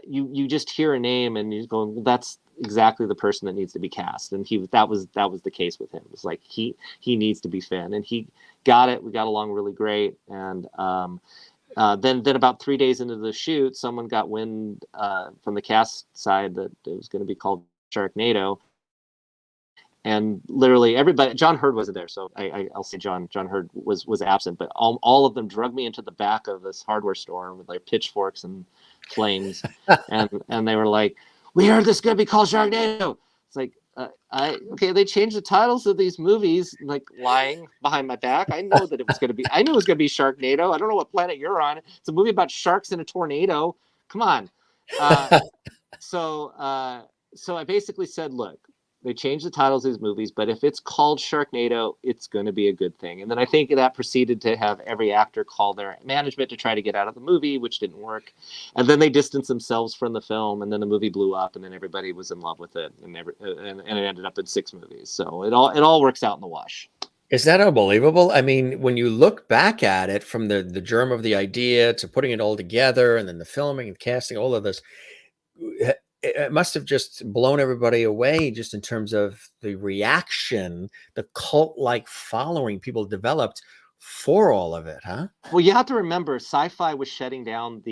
you just hear a name and you're going, well, that's exactly the person that needs to be cast. And that was the case with him. It was like, he needs to be Finn, and he got it. We got along really great. And then about 3 days into the shoot, someone got wind from the cast side that it was going to be called Sharknado, and literally everybody. John Hurd wasn't there, so I'll say John Hurd was absent. But all of them drug me into the back of this hardware store with like pitchforks and flames, and they were like, "We heard this is gonna be called Sharknado." It's like, okay, they changed the titles of these movies, like lying behind my back. I know that it was gonna be. I knew it was gonna be Sharknado. I don't know what planet you're on. It's a movie about sharks in a tornado. Come on. So I basically said, look, they changed the titles of these movies, but if it's called Sharknado, it's going to be a good thing. And then I think that proceeded to have every actor call their management to try to get out of the movie, which didn't work. And then they distanced themselves from the film, and then the movie blew up, and then everybody was in love with it, and it ended up in 6 movies. So it all works out in the wash. Is that unbelievable? I mean, when you look back at it from the germ of the idea to putting it all together and then the filming and casting, all of this, it must have just blown everybody away just in terms of the reaction, the cult-like following people developed for all of it, huh? Well, you have to remember, SYFY was shutting down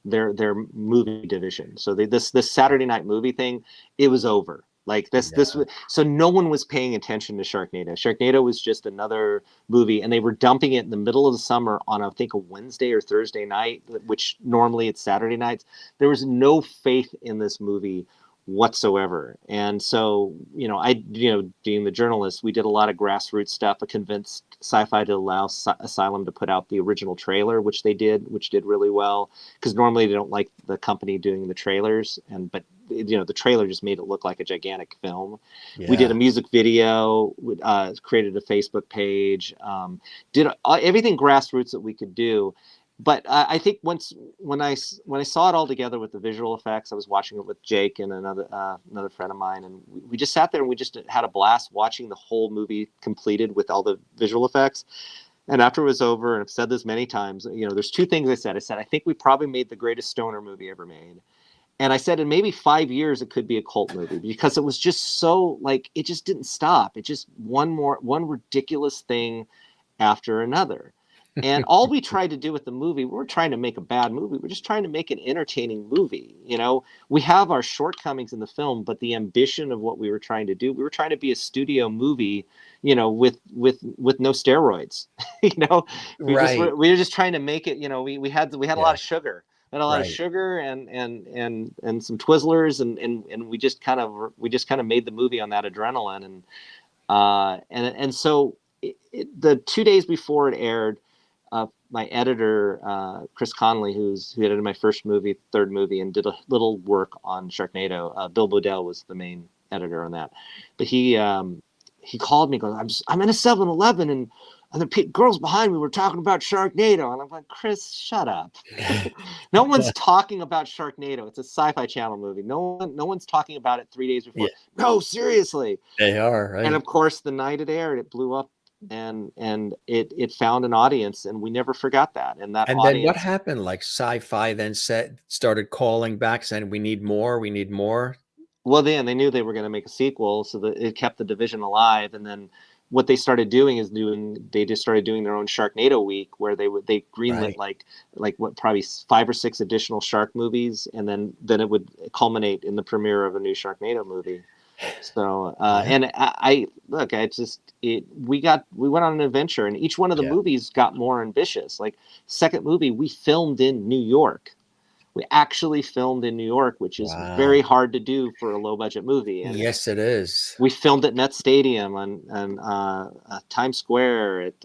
their movie division. So this Saturday night movie thing, it was over. Like so no one was paying attention to Sharknado. Sharknado was just another movie, and they were dumping it in the middle of the summer on, I think, a Wednesday or Thursday night, which normally it's Saturday nights. There was no faith in this movie whatsoever. And so, being the journalist, we did a lot of grassroots stuff. I convinced SYFY to allow Asylum to put out the original trailer, which did really well, because normally they don't like the company doing the trailers, but the trailer just made it look like a gigantic film. Yeah. We did a music video, created a Facebook page, did everything grassroots that we could do. But I think when I saw it all together with the visual effects, I was watching it with Jake and another friend of mine, and we just sat there and we just had a blast watching the whole movie completed with all the visual effects. And after it was over, and I've said this many times, there's 2 things I said. I said, I think we probably made the greatest stoner movie ever made. And I said, in maybe 5 years, it could be a cult movie, because it was just so, like, it just didn't stop. It just one ridiculous thing after another. And all we tried to do with the movie, we weren't trying to make a bad movie. We're just trying to make an entertaining movie. We have our shortcomings in the film, but the ambition of what we were trying to do, we were trying to be a studio movie, with no steroids. We were just trying to make it. We had a lot of sugar. And a lot of sugar and some Twizzlers, and we just kind of made the movie on that adrenaline, and so the 2 days before it aired, my editor Chris Connolly, who edited my first movie, third movie, and did a little work on Sharknado. Bill Bodell was the main editor on that, but he called me, goes, I'm in a 7-Eleven and the girls behind me were talking about Sharknado. And I'm like, Chris, shut up. No one's talking about Sharknado. It's a Sci-Fi Channel movie. No one's talking about it 3 days before. Yeah. No, seriously. They are, right? And of course, the night it aired, it blew up, and it found an audience, and we never forgot that. And then what happened? Like SYFY then started calling back saying, we need more. Well, then they knew they were going to make a sequel, so that it kept the division alive. And then what they started doing is they just started doing their own Sharknado week, where they greenlit like what, probably 5 or 6 additional shark movies, and then it would culminate in the premiere of a new Sharknado movie. So and we went on an adventure, and each one of the movies got more ambitious. Like, second movie, we filmed in New York. We actually filmed in New York, which is very hard to do for a low-budget movie. And yes, it is. We filmed at Met Stadium on Times Square, at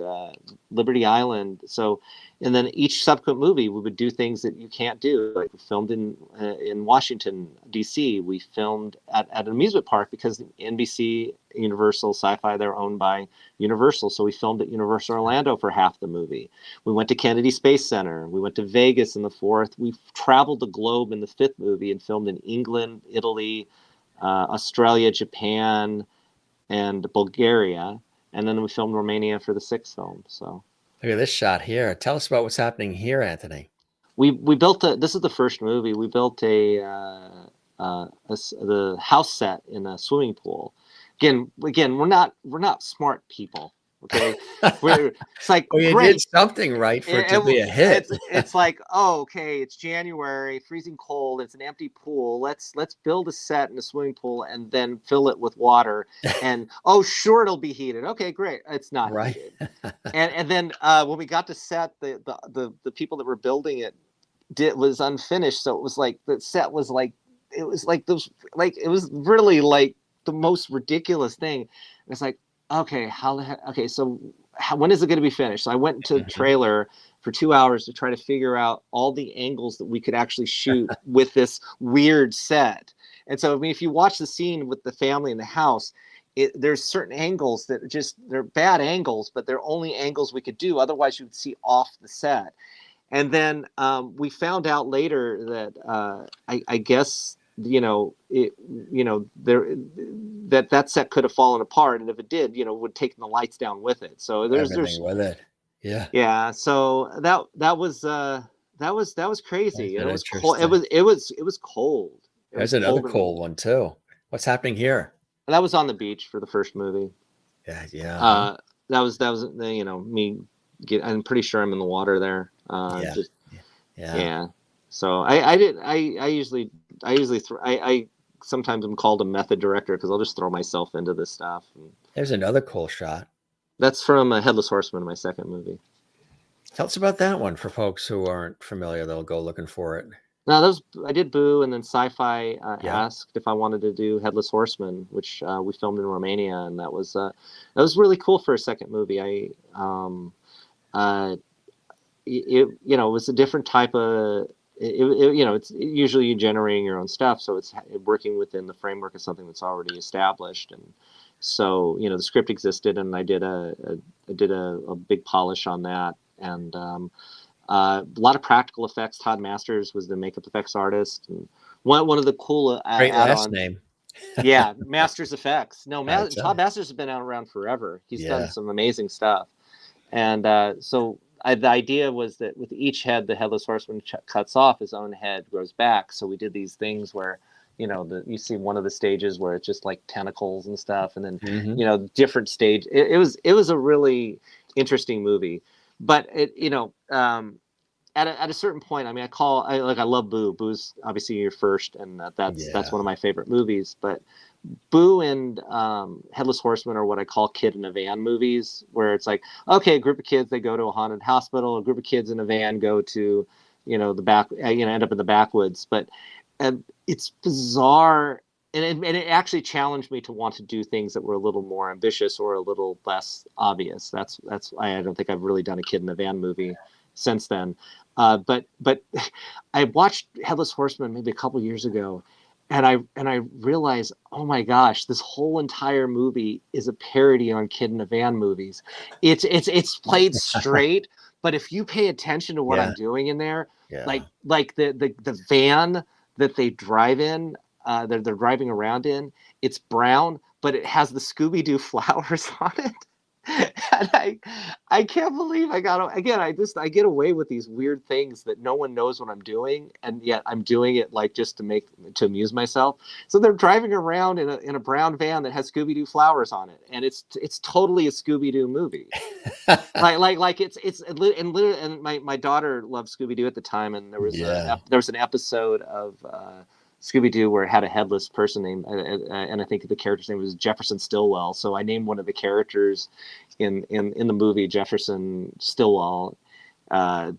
Liberty Island. So, and then each subsequent movie, we would do things that you can't do. Like, we filmed in Washington, D.C. We filmed at an amusement park, because NBC, Universal, SYFY, they're owned by Universal. So we filmed at Universal Orlando for half the movie. We went to Kennedy Space Center. We went to Vegas in the 4th. We traveled the globe in the 5th movie and filmed in England, Italy, Australia, Japan, and Bulgaria. And then we filmed Romania for the 6th film. So look at this shot here. Tell us about what's happening here, Anthony. We built this is the first movie. We built the house set in a swimming pool. Again, we're not smart people. Okay, it's like Well, you did great. something right for it to be a hit. It's like, oh, okay, it's January, freezing cold, it's an empty pool. Let's build a set in a swimming pool and then fill it with water. And oh, sure, it'll be heated. Okay, great. It's not Right. heated. And then when we got to set, the people that were building it was unfinished. So it was like the set was like it was like those like it was really like the most ridiculous thing. It's like, okay, how the heck? Okay, so when is it going to be finished? So I went into the trailer for 2 hours to try to figure out all the angles that we could actually shoot with this weird set. And so, I mean, if you watch the scene with the family in the house, there's certain angles that they're bad angles, but they're only angles we could do. Otherwise, you would see off the set. And then we found out later that I guess that set could have fallen apart, and if it did, would take the lights down with it. So there's Everything with it. Yeah. yeah. So that was crazy. That's And it was cold. It interesting. was cold. It was There's another cold. cold one too. What's happening here? That was on the beach for the first movie. Yeah, yeah. That was me. I'm pretty sure I'm in the water there. Yeah. Yeah. So I sometimes I'm called a method director because I'll just throw myself into this stuff. There's another cool shot. That's from Headless Horseman, my second movie. Tell us about that one for folks who aren't familiar. They'll go looking for it. No, I did Boo, and then SYFY Yeah. asked if I wanted to do Headless Horseman, which we filmed in Romania, and that was really cool for a second movie. It was a different type of it's usually you generating your own stuff, so it's working within the framework of something that's already established. And so the script existed, and I did a big polish on that. And a lot of practical effects. Todd Masters was the makeup effects artist, and one of the cool Great last name. Yeah, Masters Effects. No, That's Todd it. Masters has been around forever. He's done Yeah. some amazing stuff. And so the idea was that with each head the Headless Horseman cuts off, his own head grows back. So we did these things where you see one of the stages where it's just like tentacles and stuff, and then different stage. It was a really interesting movie. But at a certain point, I mean, I love Boo. Boo's obviously your first, and that's one of my favorite movies. But Boo and Headless Horseman are what I call kid in a van movies, where it's like, okay, a group of kids, they go to a haunted hospital. A group of kids in a van go to the back, end up in the backwoods. But it's bizarre. And it actually challenged me to want to do things that were a little more ambitious or a little less obvious. That's why I don't think I've really done a kid in a van movie since then. But I watched Headless Horseman maybe a couple years ago, and I realized, oh my gosh, this whole entire movie is a parody on kid in a van movies. It's played straight, but if you pay attention to what I'm doing in there, like the van that they drive in. They're driving around in. It's brown, but it has the Scooby-Doo flowers on it. And I can't believe I get away with these weird things that no one knows what I'm doing, and yet I'm doing it like just to amuse myself. So they're driving around in a brown van that has Scooby-Doo flowers on it, and it's totally a Scooby-Doo movie. And my daughter loved Scooby-Doo at the time, and there was an episode of Scooby-Doo where it had a headless person named, and I think the character's name was Jefferson Stillwell. So I named one of the characters in the movie Jefferson Stillwell,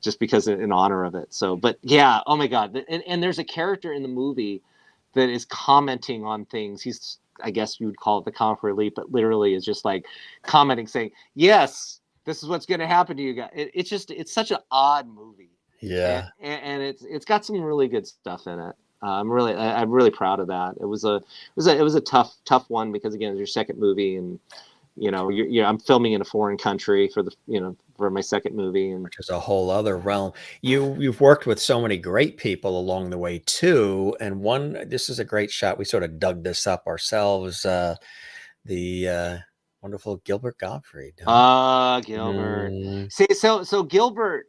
just because in honor of it. So, but yeah, oh my God. And there's a character in the movie that is commenting on things. He's, I guess you would call it the comic relief, but literally is just like commenting, saying, yes, this is what's going to happen to you guys. It's such an odd movie. Yeah. And it's got some really good stuff in it. I'm really proud of that. It was a tough one because again, it's your second movie, and I'm filming in a foreign country for my second movie, and which is a whole other realm. You've worked with so many great people along the way too, and this is a great shot. We sort of dug this up ourselves. The wonderful Gilbert Gottfried. Gilbert. See, so Gilbert.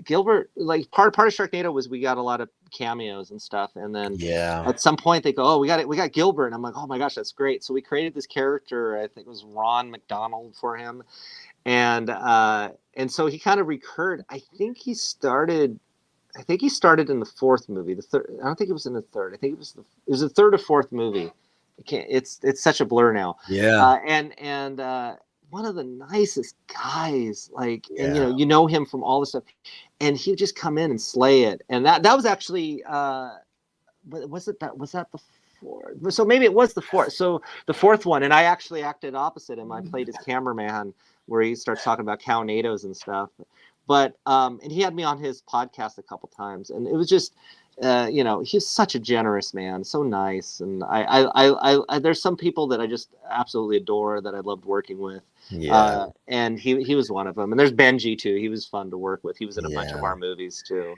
Gilbert, like part of Sharknado was we got a lot of cameos and stuff, and then Yeah. at some point they go, "Oh, we got Gilbert," and I'm like, "Oh my gosh, that's great!" So we created this character. I think it was Ron McDonald for him, and so he kind of recurred. I think he started. I think he started in the fourth movie. The third. I don't think it was in the third. I think it was the third or fourth movie. I can't. It's such a blur now. Yeah. And one of the nicest guys. Like, and Yeah. you know him from all this stuff, and he would just come in and slay it. And that was actually was that the fourth? So maybe it was the fourth. So the fourth one, and I actually acted opposite him. I played his cameraman, where he starts talking about cow-nados and stuff. But and he had me on his podcast a couple times, and it was just he's such a generous man, so nice. And I there's some people that I just absolutely adore that I loved working with. Yeah. And he was one of them. And there's Benji too. He was fun to work with. He was in a bunch of Yeah. our movies too.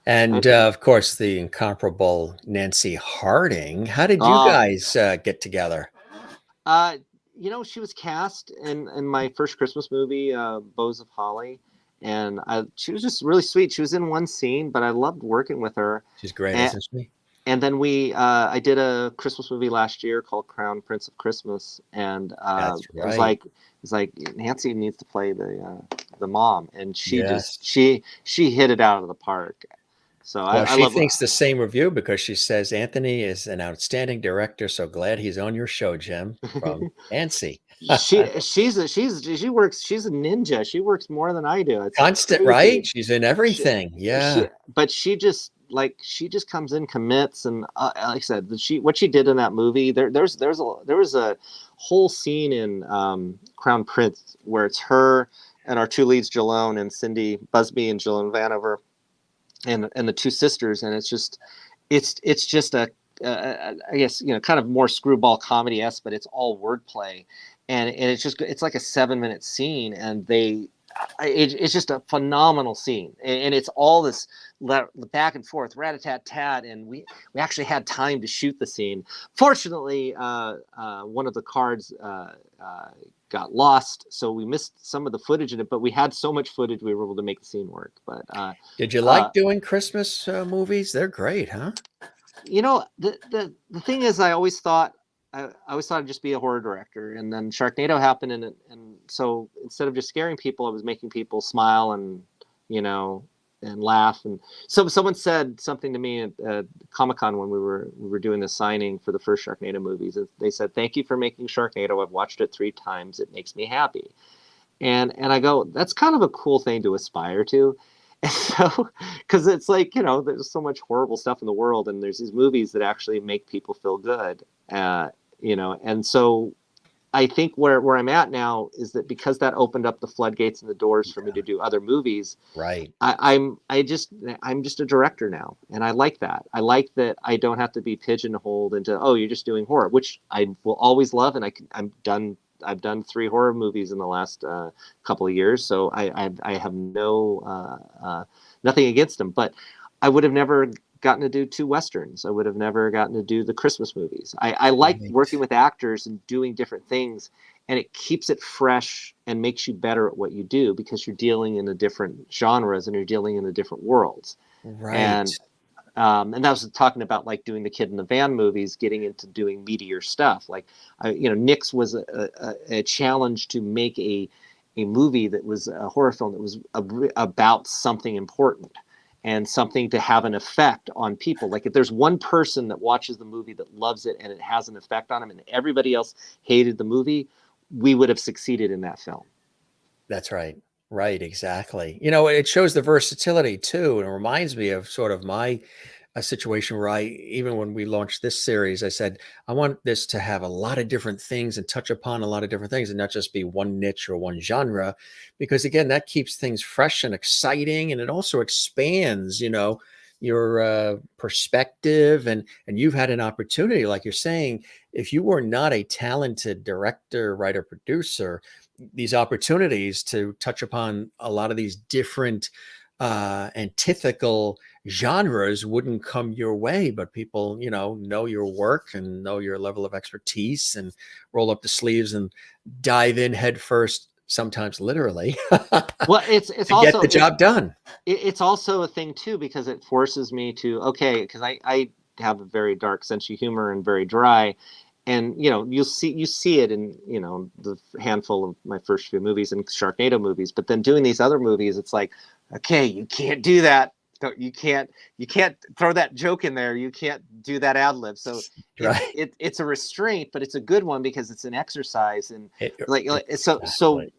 And of course, the incomparable Nancy Harding. How did you Oh, guys get together? she was cast in my first Christmas movie, Bows of Holly, and she was just really sweet. She was in one scene, but I loved working with her. She's great, And, isn't she? and then I did a Christmas movie last year called Crown Prince of Christmas, and That's it was right. like Nancy needs to play the mom, and she Yes. just she hit it out of the park. So Well, I she love. thinks the same of you because she says Anthony is an outstanding director. So glad he's on your show, Jim, from Nancy. She's a ninja. She works more than I do. It's Constant, right? crazy. She's in She, everything. Yeah. but she just comes in, commits, and like I said, what she did in that movie. There was a whole scene in Crown Prince where it's her and our two leads, Jalone and Cindy Busby and Jalone Vanover, and the two sisters, and it's just a I guess kind of more screwball comedy-esque, but it's all wordplay, and it's like a 7-minute scene, and it's just a phenomenal scene, and it's all this back and forth, rat-a-tat-tat, and we actually had time to shoot the scene. Fortunately, one of the cards got lost, so we missed some of the footage in it, but we had so much footage we were able to make the scene work. But Did you like doing Christmas movies? They're great, huh? The thing is, I always thought I'd just be a horror director, and then Sharknado happened, and so instead of just scaring people, I was making people smile and and laugh. And so someone said something to me at Comic-Con when we were doing the signing for the first Sharknado movies. They said, "Thank you for making Sharknado. I've watched it 3 times. It makes me happy." And I go, that's kind of a cool thing to aspire to. And so, because it's like, there's so much horrible stuff in the world, and there's these movies that actually make people feel good. And so I think where I'm at now is that because that opened up the floodgates and the doors for me to do other movies, Right. I'm just a director now, and I like that. I like that I don't have to be pigeonholed into, oh, you're just doing horror, which I will always love, and I've done 3 horror movies in the last couple of years, so I have nothing against them. But I would have never gotten to do 2 westerns. I would have never gotten to do the Christmas movies. I like Right. working with actors and doing different things, and it keeps it fresh and makes you better at what you do because you're dealing in a different genres and you're dealing in a different worlds. Right. And that was talking about like doing the Kid in the Van movies, getting into doing meatier stuff. Like, Nix was a challenge to make a movie that was a horror film that was about something important and something to have an effect on people. Like if there's one person that watches the movie that loves it and it has an effect on them and everybody else hated the movie, we would have succeeded in that film. That's right. Right. Exactly. It shows the versatility too. And it reminds me of sort of my a situation where even when we launched this series, I said, I want this to have a lot of different things and touch upon a lot of different things and not just be one niche or one genre, because again, that keeps things fresh and exciting. And it also expands, your perspective, and you've had an opportunity, like you're saying, if you were not a talented director, writer, producer, these opportunities to touch upon a lot of these different antithetical genres wouldn't come your way, but people, know your work and know your level of expertise and roll up the sleeves and dive in head first sometimes literally, Well, it's to get also the job done. it's also a thing too, because it forces me to, okay, because I have a very dark sense of humor and very dry, and you see it in the handful of my first few movies and Sharknado movies, but then doing these other movies, it's like, okay, you can't do that. You can't throw that joke in there. You can't do that ad lib. So Right. it's a restraint, but it's a good one because it's an exercise. And so Exactly.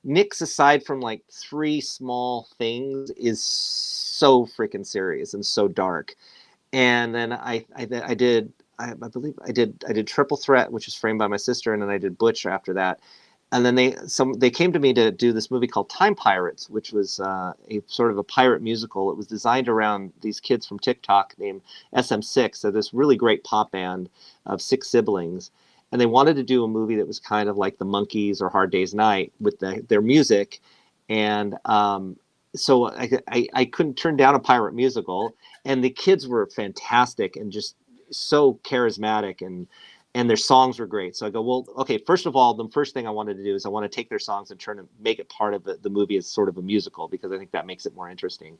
Nick's, aside from like three small things, is so freaking serious and so dark. And then I believe I did Triple Threat, which was framed by my sister, and then I did Butch after that. And then they came to me to do this movie called Time Pirates, which was a sort of a pirate musical. It was designed around these kids from TikTok named SM6, so this really great pop band of six siblings. And they wanted to do a movie that was kind of like the Monkees or Hard Day's Night with their music. And so I couldn't turn down a pirate musical. And the kids were fantastic and just so charismatic, and their songs were great. So I go, well, okay, first of all, the first thing I wanted to do is I want to take their songs and make it part of the movie as sort of a musical, because I think that makes it more interesting.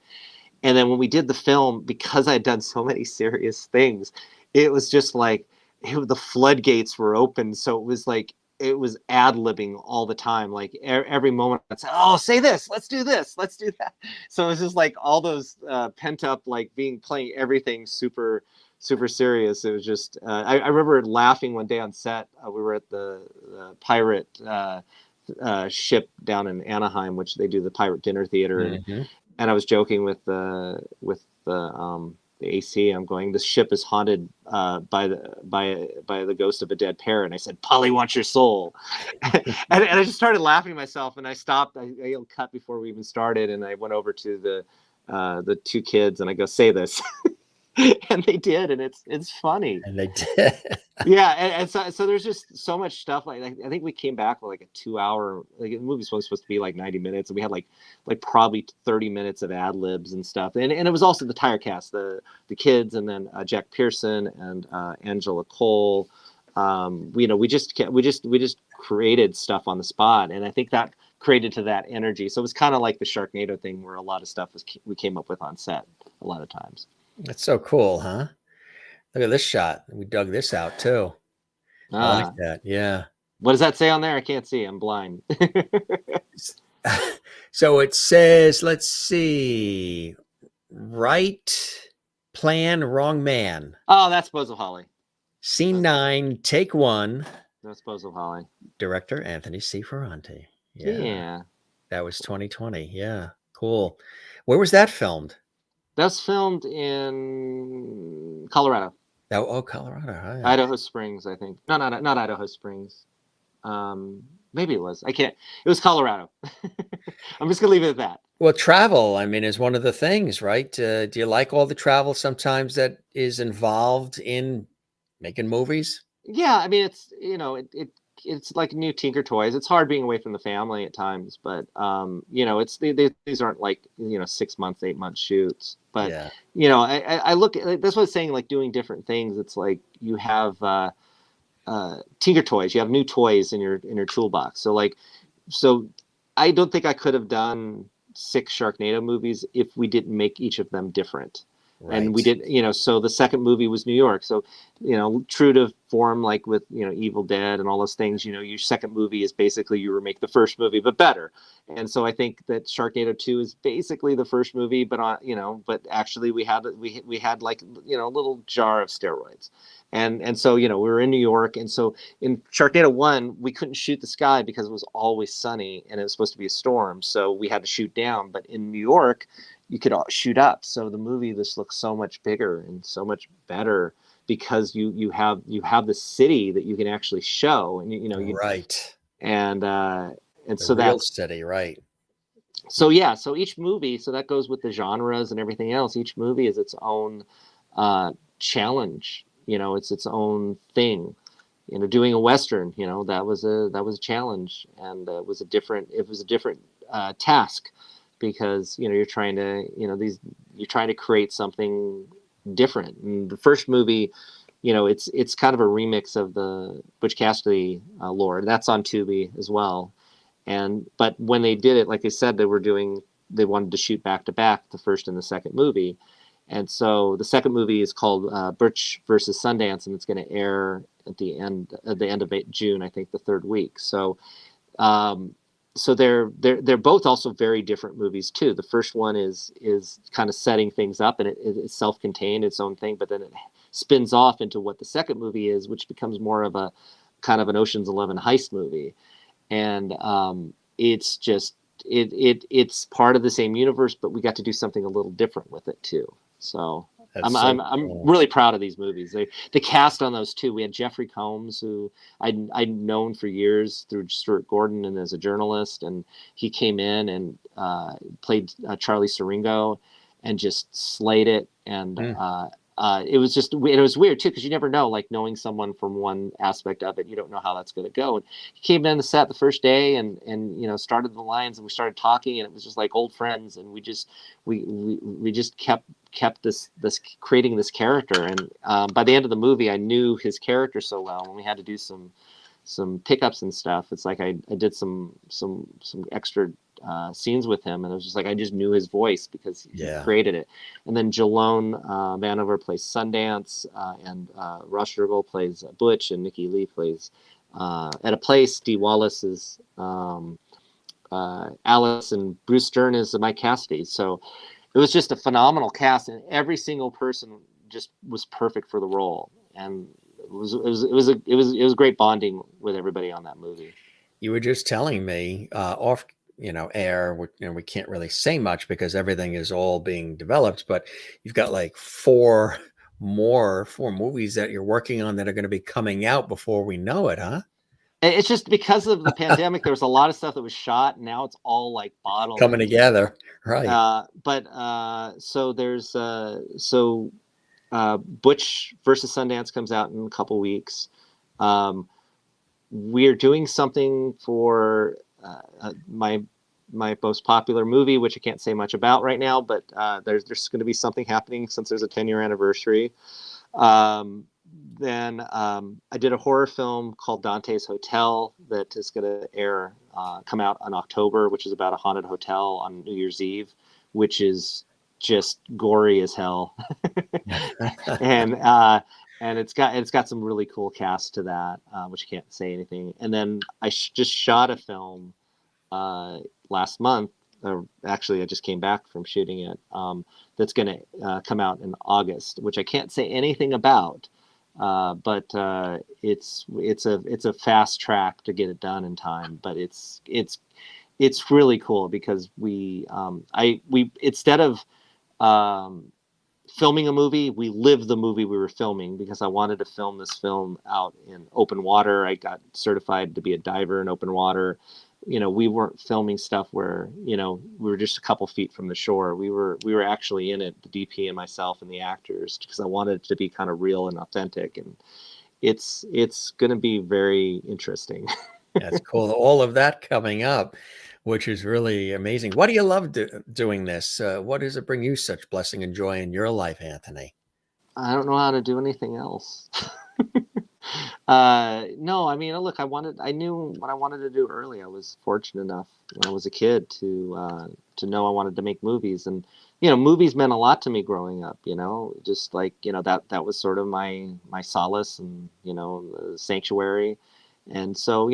And then when we did the film, because I had done so many serious things, it was just like the floodgates were open. So it was ad-libbing all the time. Like every moment I'd say, oh, say this, let's do that. So it was just like all those pent up, like playing everything super super serious. It was just I remember laughing one day on set. We were at the pirate ship down in Anaheim, which they do the pirate dinner theater, and I was joking with the AC. I'm going, this ship is haunted by the ghost of a dead parrot. And I said, Polly wants your soul. and I just started laughing to myself, and I stopped. I cut before we even started, and I went over to the two kids, and I go, say this. And they did, and it's funny. And they did. Yeah, and so there's just so much stuff. Like I think we came back with like a 2 hour, like the movie's supposed to be like 90 minutes, and we had like probably 30 minutes of ad libs and stuff. And it was also the entire cast, the kids, and then Jack Pearson and Angela Cole. We just created stuff on the spot, and I think that created to that energy. So it was kind of like the Sharknado thing, where a lot of stuff we came up with on set a lot of times. That's so cool, huh? Look at this shot. We dug this out too. I like that. Yeah. What does that say on there? I can't see. I'm blind. So it says, let's see, right plan, wrong man. Oh, that's Bozo Holly. Scene 9, take 1. That's Bozo Holly. Director Anthony C. Ferrante. Yeah. That was 2020. Yeah. Cool. Where was that filmed? That's filmed in Colorado. Oh, Colorado. Huh? Idaho Springs, I think. No, not Idaho Springs. Maybe it was. I can't. It was Colorado. I'm just gonna leave it at that. Well, travel, I mean, is one of the things, right? Do you like all the travel sometimes that is involved in making movies? Yeah, I mean, it's like new Tinker Toys. It's hard being away from the family at times, but these aren't like 6 months, 8 month shoots. But yeah. I look at, that's what I'm saying. Like doing different things. It's like you have Tinker Toys. You have new toys in your toolbox. So I don't think I could have done 6 Sharknado movies if we didn't make each of them different. Right. And we did, so the second movie was New York. So, true to form, like with, Evil Dead and all those things, your second movie is basically you remake the first movie, but better. And so I think that Sharknado 2 is basically the first movie, but but actually we had like, a little jar of steroids. And so, we were in New York. And so in Sharknado 1, we couldn't shoot the sky because it was always sunny and it was supposed to be a storm. So we had to shoot down. But in New York, you could shoot up. So the movie just looks so much bigger and so much better because you have the city that you can actually show, and right. And the so real that's city, right. So yeah, so each movie, so that goes with the genres and everything else. Each movie is its own challenge. It's its own thing. Doing a Western, that was a challenge, and it was a different task, because you're trying to create something different. And the first movie, it's kind of a remix of the Butch Cassidy lore. That's on Tubi as well. But when they did it, like I said, they wanted to shoot back to back the first and the second movie. And so the second movie is called Birch versus Sundance, and it's going to air at the end of June, I think, the third week. So um, they're both also very different movies too. The first one is kind of setting things up, and it's self-contained, its own thing, but then it spins off into what the second movie is, which becomes more of a kind of an Ocean's 11 heist movie. And it's just it's part of the same universe, but we got to do something a little different with it too. So That's I'm so I'm cool. really proud of these movies. The cast on those two. We had Jeffrey Combs, who I'd known for years through Stuart Gordon and as a journalist, and he came in and played Charlie Siringo, and just slayed it. And Mm. it was weird too, because you never know, like knowing someone from one aspect of it, you don't know how that's going to go. And he came in the set the first day and started the lines, and we started talking, and it was just like old friends, and we just kept this creating this character. And by the end of the movie, I knew his character so well, and we had to do some pickups and stuff. It's like I did some extra scenes with him, and it was just like I just knew his voice because he Yeah. created it. And then Jalone Vanover plays Sundance, and Ross Jurgel plays Butch, and Nikki Lee plays at a place. Dee Wallace is Alice, and Bruce Stern is Mike Cassidy. So it was just a phenomenal cast, and every single person just was perfect for the role. And it was great bonding with everybody on that movie. You were just telling me off, air. We can't really say much because everything is all being developed. But you've got like four movies that you're working on that are going to be coming out before we know it, huh? It's just because of the pandemic, there was a lot of stuff that was shot, and now it's all like bottled Coming and together, right? so there's Butch versus Sundance comes out in a couple weeks. We're doing something for my most popular movie, which I can't say much about right now, but there's going to be something happening since there's a 10-year anniversary. Then I did a horror film called Dante's Hotel that is going to come out in October, which is about a haunted hotel on New Year's Eve, which is just gory as hell. and it's got some really cool cast to that, which I can't say anything. And then I just shot a film last month. Actually, I just came back from shooting it. That's going to come out in August, which I can't say anything about. But it's a fast track to get it done in time. But it's really cool because we instead of filming a movie, we lived the movie we were filming, because I wanted to film this film out in open water. I got certified to be a diver in open water. We weren't filming stuff where, we were just a couple feet from the shore. We were actually in it, the DP and myself and the actors, because I wanted it to be kind of real and authentic. And it's going to be very interesting. That's cool. All of that coming up, which is really amazing. What do you love doing this? What does it bring you such blessing and joy in your life, Anthony? I don't know how to do anything else. No, I mean, look, I knew what I wanted to do early. I was fortunate enough when I was a kid to know I wanted to make movies. And, movies meant a lot to me growing up, just like, that was sort of my solace and, sanctuary. And so,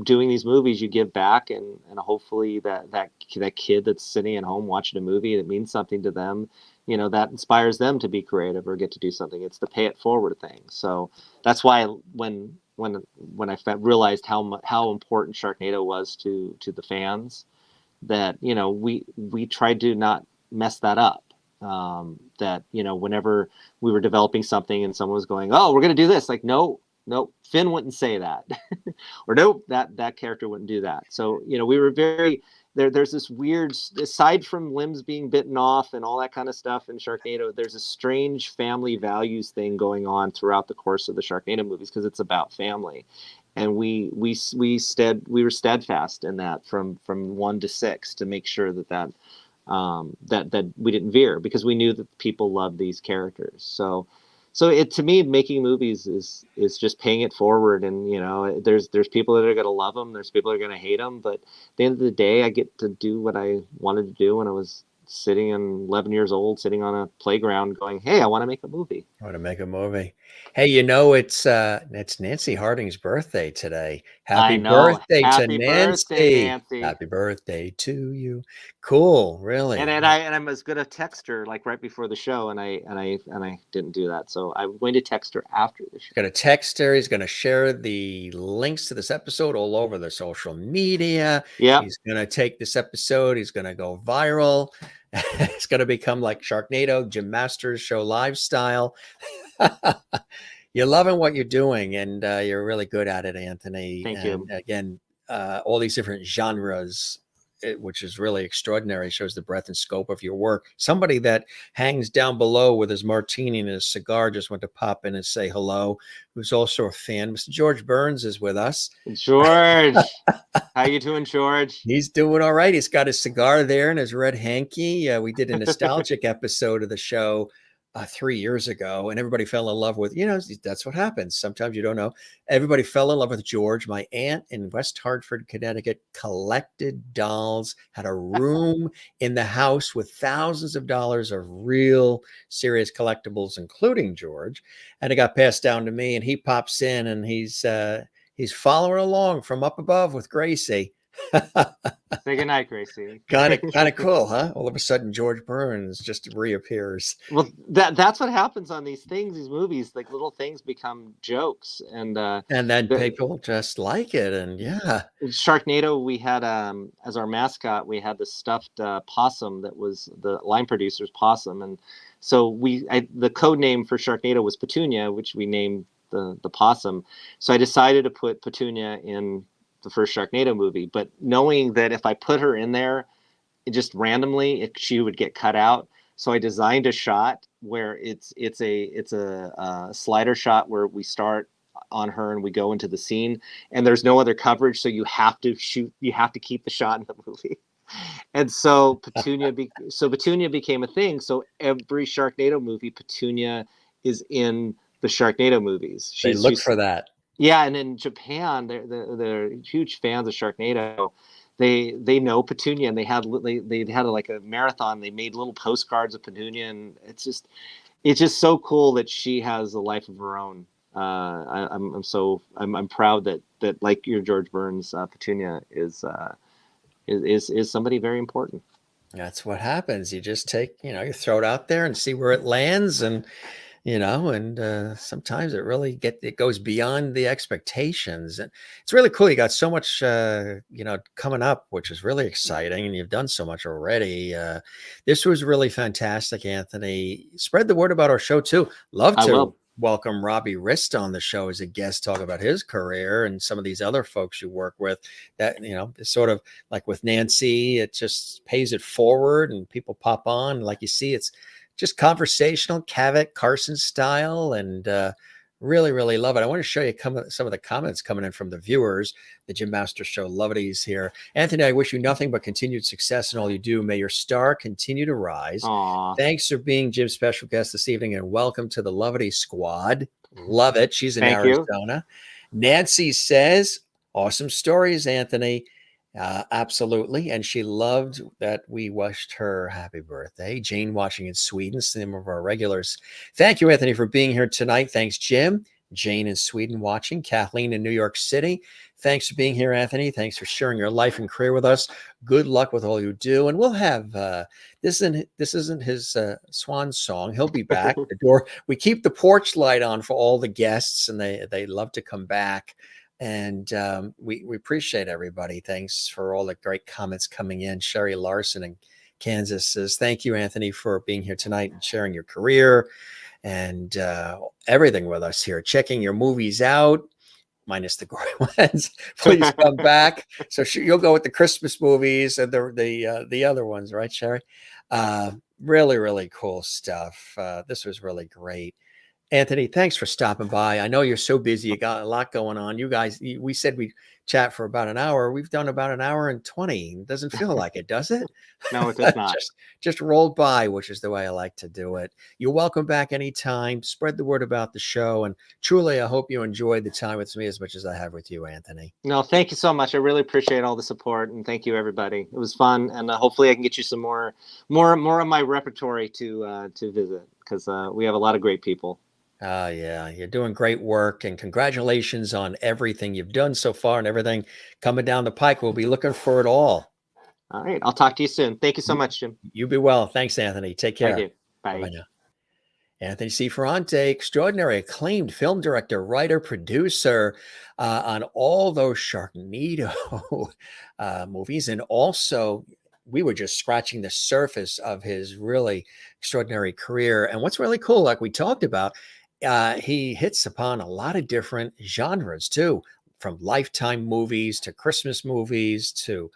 doing these movies, you give back, and hopefully that kid that's sitting at home watching a movie that means something to them, that inspires them to be creative or get to do something. It's the pay it forward thing. So that's why when I realized how important Sharknado was to the fans, that we tried to not mess that up. That whenever we were developing something and someone was going, "Oh, we're going to do this," like, no, Finn wouldn't say that, or nope, that character wouldn't do that. So we were very there's this weird, aside from limbs being bitten off and all that kind of stuff in Sharknado, there's a strange family values thing going on throughout the course of the Sharknado movies, because it's about family. And we were steadfast in that from 1 to 6 to make sure that we didn't veer, because we knew that people loved these characters. So So it, to me, making movies is just paying it forward, and there's people that are going to love them, there's people that are going to hate them, but at the end of the day, I get to do what I wanted to do when I was sitting and 11 years old, sitting on a playground, going, "Hey, I want to make a movie." I want to make a movie. Hey, it's Nancy Harding's birthday today. I Happy know. birthday to Happy birthday, Nancy. Nancy. Happy birthday to you. Cool, And really. I was gonna text her like right before the show, and I didn't do that. So I'm going to text her after the show. Going to text her. He's going to share the links to this episode all over the social media. Yep. He's going to take this episode. He's going to go viral. It's going to become like Sharknado, Jim Masters show lifestyle. You're loving what you're doing, and you're really good at it, Anthony. Thank and you. Again, all these different genres, which is really extraordinary, shows the breadth and scope of your work. Somebody that hangs down below with his martini and his cigar just went to pop in and say hello, who's also a fan. Mr. George Burns is with us. George, how you doing, George? He's doing all right. He's got his cigar there and his red hanky. We did a nostalgic episode of the show 3 years ago, and everybody fell in love with, that's what happens. Sometimes you don't know. Everybody fell in love with George. My aunt in West Hartford, Connecticut, collected dolls, had a room in the house with thousands of dollars of real serious collectibles, including George. And it got passed down to me, and he pops in, and he's following along from up above with Gracie. Say goodnight, Gracie. Kind of cool, huh? All of a sudden, George Burns just reappears. Well, that's what happens on these things, these movies. Like little things become jokes, and then people just like it, and yeah. Sharknado, we had as our mascot, we had the stuffed possum that was the line producer's possum, and so the code name for Sharknado was Petunia, which we named the possum. So I decided to put Petunia in the first Sharknado movie, but knowing that if I put her in there just randomly, she would get cut out. So I designed a shot where it's a slider shot where we start on her and we go into the scene, and there's no other coverage, so you have to keep the shot in the movie. And so Petunia became a thing. So every Sharknado movie, Petunia is in the Sharknado movies. They look for that. Yeah, and in Japan, they're huge fans of Sharknado. They know Petunia, and they had like a marathon. They made little postcards of Petunia, and it's just so cool that she has a life of her own. I'm proud that like your George Burns, Petunia is somebody very important. That's what happens. You just you throw it out there and see where it lands, and sometimes it goes beyond the expectations, and it's really cool. You got so much, coming up, which is really exciting, and you've done so much already. This was really fantastic, Anthony. Spread the word about our show too. Love to welcome Robbie Rist on the show as a guest, talk about his career and some of these other folks you work with. That it's sort of like with Nancy, it just pays it forward, and people pop on. Like you see, it's just conversational, Cavett, Carson style, and really, really love it. I want to show you some of the comments coming in from the viewers. The Jim Masters Show Lovedies here. Anthony, I wish you nothing but continued success in all you do. May your star continue to rise. Aww. Thanks for being Jim's special guest this evening, and welcome to the Lovedy Squad. Love it. She's in Arizona. Nancy says, awesome stories, Anthony. Absolutely. And she loved that we wished her happy birthday. Jane watching in Sweden, some of our regulars. Thank you, Anthony, for being here tonight. Thanks, Jim. Jane in Sweden watching. Kathleen in New York City. Thanks for being here, Anthony. Thanks for sharing your life and career with us. Good luck with all you do. And we'll have, this isn't his swan song. He'll be back. We keep the porch light on for all the guests, and they love to come back. And we appreciate everybody. Thanks for all the great comments coming in. Sherry Larson in Kansas says, thank you, Anthony, for being here tonight and sharing your career and everything with us here. Checking your movies out, minus the gory ones. Please come back. So you'll go with the Christmas movies and the other ones, right, Sherry? Really, really cool stuff. This was really great. Anthony, thanks for stopping by. I know you're so busy. You got a lot going on. You guys, we said we'd chat for about an hour. We've done about an hour and 20. It doesn't feel like it, does it? No, it does not. Just rolled by, which is the way I like to do it. You're welcome back anytime. Spread the word about the show. And truly, I hope you enjoyed the time with me as much as I have with you, Anthony. No, thank you so much. I really appreciate all the support, and thank you, everybody. It was fun, and hopefully I can get you some more of my repertory to visit, because we have a lot of great people. Yeah, you're doing great work, and congratulations on everything you've done so far and everything coming down the pike. We'll be looking for it all. All right. I'll talk to you soon. Thank you so much, Jim. You be well. Thanks, Anthony. Take care. Thank you. Bye. Bye-bye now. Anthony C. Ferrante, extraordinary, acclaimed film director, writer, producer on all those Sharknado movies. And also, we were just scratching the surface of his really extraordinary career. And what's really cool, like we talked about, he hits upon a lot of different genres too, from Lifetime movies to Christmas movies to,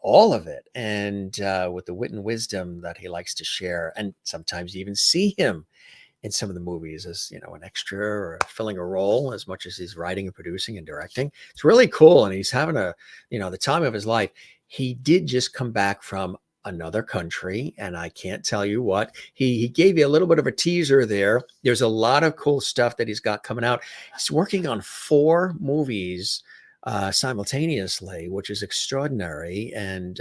all of it. And with the wit and wisdom that he likes to share. And sometimes you even see him in some of the movies as, an extra or filling a role as much as he's writing and producing and directing. It's really cool. And he's having the time of his life. He did just come back from another country, and I can't tell you what. He gave you a little bit of a teaser there. There's a lot of cool stuff that he's got coming out. He's working on 4 movies simultaneously, which is extraordinary. And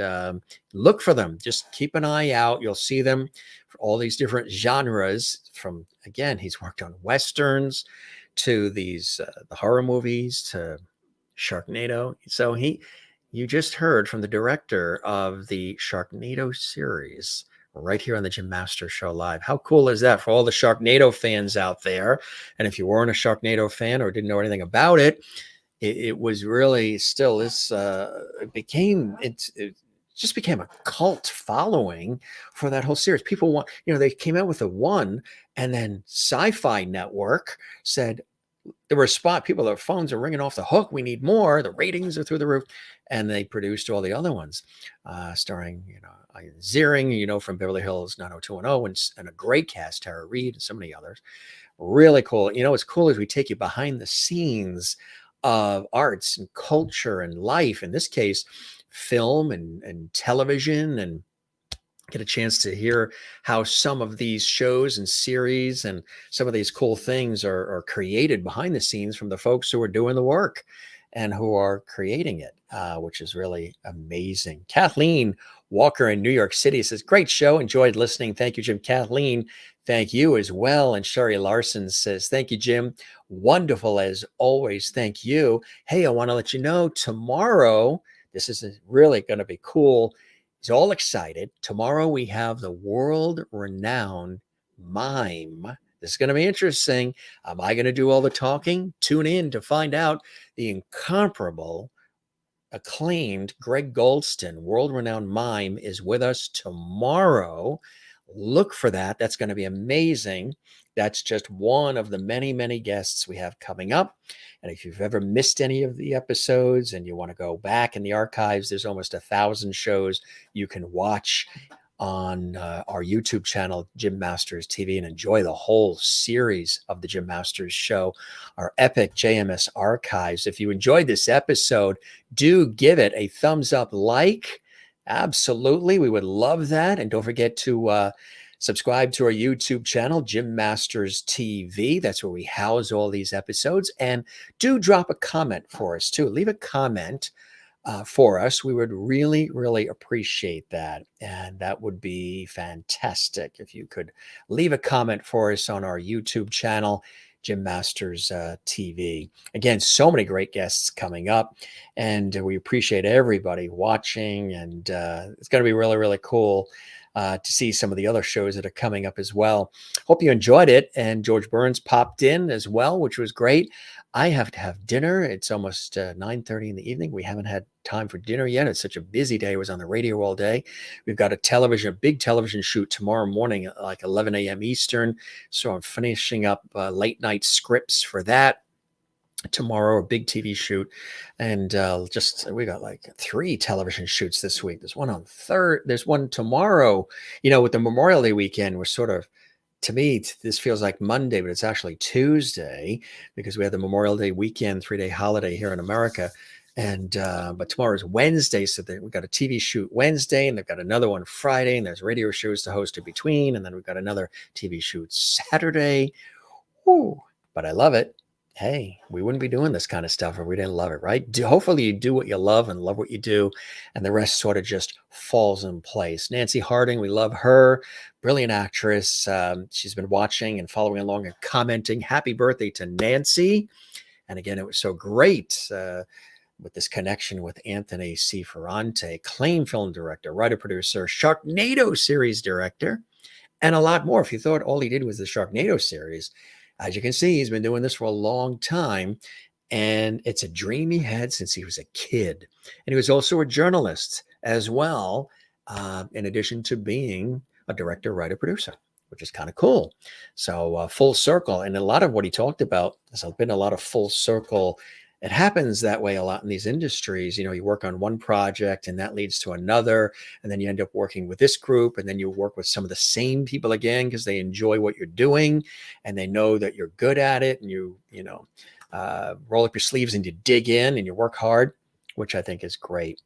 look for them. Just keep an eye out. You'll see them for all these different genres. From, again, he's worked on Westerns to these the horror movies to Sharknado. So you just heard from the director of the Sharknado series right here on the Jim Masters Show Live. How cool is that for all the Sharknado fans out there? And if you weren't a Sharknado fan or didn't know anything about it, it was really still this, it just became a cult following for that whole series. People want, they came out with a 1, and then SYFY Network said, there were people, their phones are ringing off the hook. We need more. The ratings are through the roof. And they produced all the other ones, starring, Ian Ziering, from Beverly Hills 90210, and a great cast, Tara Reid, and so many others. Really cool. What's cool is we take you behind the scenes of arts and culture and life. In this case, film and television, and get a chance to hear how some of these shows and series and some of these cool things are created behind the scenes from the folks who are doing the work and who are creating it, which is really amazing. Kathleen Walker in New York City says, great show. Enjoyed listening. Thank you, Jim. Kathleen, thank you as well. And Sherry Larson says, thank you, Jim. Wonderful as always. Thank you. Hey, I want to let you know tomorrow, this is really going to be cool. He's all excited. Tomorrow we have the world-renowned mime. This is going to be interesting. Am I going to do all the talking? Tune in to find out. The incomparable, acclaimed Greg Goldston, world-renowned mime, is with us tomorrow. Look for that. That's going to be amazing. That's just one of the many, many guests we have coming up. And if you've ever missed any of the episodes and you want to go back in the archives, there's almost 1,000 shows you can watch on our YouTube channel, Jim Masters TV, and enjoy the whole series of the Jim Masters Show, our epic JMS archives. If you enjoyed this episode, do give it a thumbs up, like. Absolutely. We would love that. And don't forget to subscribe to our YouTube channel, Jim Masters TV. That's where we house all these episodes. And do drop a comment for us too. Leave a comment for us. We would really, really appreciate that. And that would be fantastic if you could leave a comment for us on our YouTube channel, Jim Masters TV. Again, so many great guests coming up, and we appreciate everybody watching. And it's going to be really, really cool to see some of the other shows that are coming up as well. Hope you enjoyed it. And George Burns popped in as well, which was great. I have to have dinner. It's almost 9:30 in the evening. We haven't had time for dinner yet. It's such a busy day. I was on the radio all day. We've got a big television shoot tomorrow morning at like 11 a.m. Eastern. So I'm finishing up late night scripts for that. Tomorrow, a big TV shoot. And we got like 3 television shoots this week. There's one on there's one tomorrow. With the Memorial Day weekend, we're sort of, to me, this feels like Monday, but it's actually Tuesday because we had the Memorial Day weekend, 3-day holiday here in America. And but tomorrow is Wednesday, so we got a TV shoot Wednesday, and they've got another one Friday, and there's radio shows to host in between, and then we've got another TV shoot Saturday. Woo, but I love it. Hey, we wouldn't be doing this kind of stuff if we didn't love it, right? Hopefully you do what you love and love what you do, and the rest sort of just falls in place. Nancy Harding, we love her. Brilliant actress. She's been watching and following along and commenting. Happy birthday to Nancy. And again, it was so great with this connection with Anthony C. Ferrante, acclaimed film director, writer-producer, Sharknado series director, and a lot more. If you thought all he did was the Sharknado series, as you can see, he's been doing this for a long time, and it's a dream he had since he was a kid. And he was also a journalist as well, in addition to being a director, writer, producer, which is kind of cool. So full circle. And a lot of what he talked about, there's been a lot of full circle. It happens that way a lot in these industries. You know, you work on one project and that leads to another, and then you end up working with this group, and then you work with some of the same people again because they enjoy what you're doing and they know that you're good at it, and you roll up your sleeves and you dig in and you work hard, which I think is great.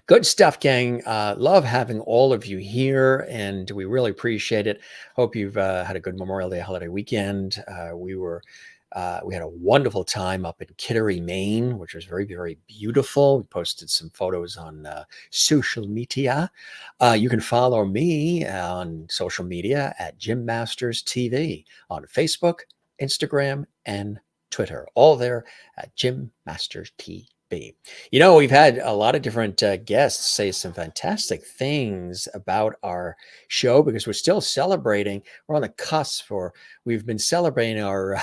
Good stuff, gang. Love having all of you here, and we really appreciate it. Hope you've had a good Memorial Day holiday weekend. We had a wonderful time up in Kittery, Maine, which was very, very beautiful. We posted some photos on social media. You can follow me on social media at Jim Masters TV on Facebook, Instagram, and Twitter. All there at Jim Masters TV. You know, we've had a lot of different guests say some fantastic things about our show because we're still celebrating. We're on the cusp we've been celebrating our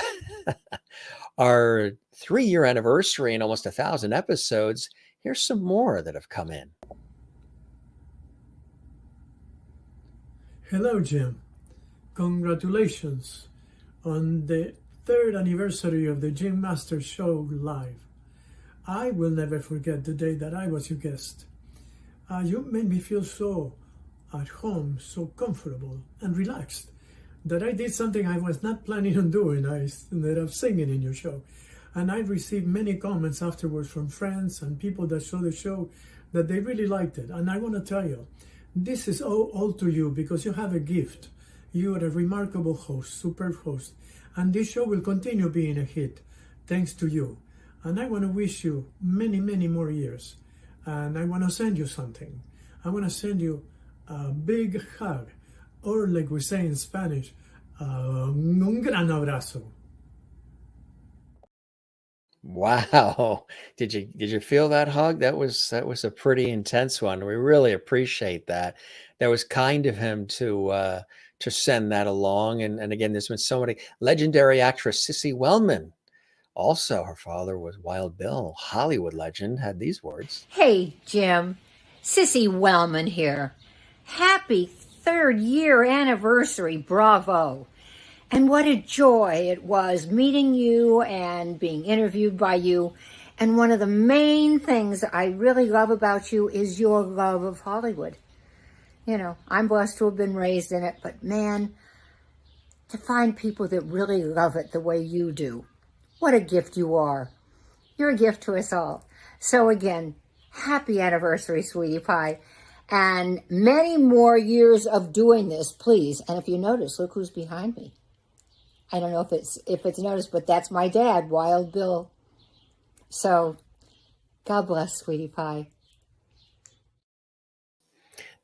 our 3-year anniversary and almost 1,000 episodes. Here's some more that have come in. Hello, Jim. Congratulations on the 3rd anniversary of the Jim Masters Show Live. I will never forget the day that I was your guest. You made me feel so at home, so comfortable and relaxed that I did something I was not planning on doing. I ended up singing in your show. And I received many comments afterwards from friends and people that saw the show that they really liked it. And I want to tell you, this is all to you because you have a gift. You are a remarkable host, superb host. And this show will continue being a hit thanks to you. And I want to wish you many, many more years. And I want to send you something. I want to send you a big hug. Or like we say in Spanish, un gran abrazo. Wow. Did you feel that hug? That was a pretty intense one. We really appreciate that. That was kind of him to send that along. And again, there's been so many. Legendary actress Sissy Wellman. Also, her father was Wild Bill, Hollywood legend, had these words. Hey, Jim. Sissy Wellman here. Happy 3rd year anniversary. Bravo. And what a joy it was meeting you and being interviewed by you. And one of the main things I really love about you is your love of Hollywood. You know, I'm blessed to have been raised in it, but man, to find people that really love it the way you do. What a gift you are. You're a gift to us all. So again, happy anniversary, sweetie pie. And many more years of doing this, please. And if you notice, look who's behind me. I don't know if it's noticed, but that's my dad, Wild Bill. So, God bless, sweetie pie.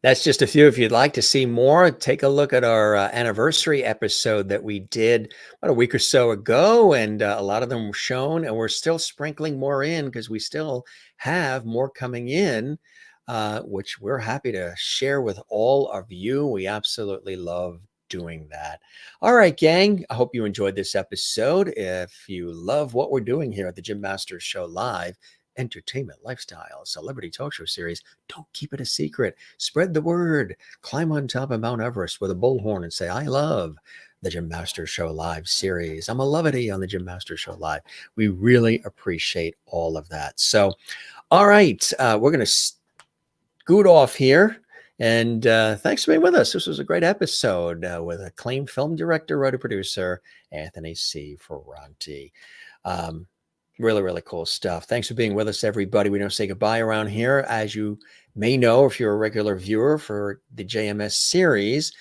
That's just a few. If you'd like to see more, take a look at our anniversary episode that we did about a week or so ago. And a lot of them were shown, and we're still sprinkling more in because we still have more coming in, which we're happy to share with all of you. We absolutely love doing that. All right, gang. I hope you enjoyed this episode. If you love what we're doing here at the Jim Masters Show Live, entertainment, lifestyle, celebrity talk show series, don't keep it a secret. Spread the word. Climb on top of Mount Everest with a bullhorn and say, I love the Jim Masters Show Live series. I'm a lovity on the Jim Masters Show Live. We really appreciate all of that. So, all right, we're going to scoot off here. And thanks for being with us. This was a great episode with acclaimed film director, writer, producer, Anthony C. Ferrante. Really, really cool stuff. Thanks for being with us, everybody. We don't say goodbye around here. As you may know, if you're a regular viewer for the JMS series,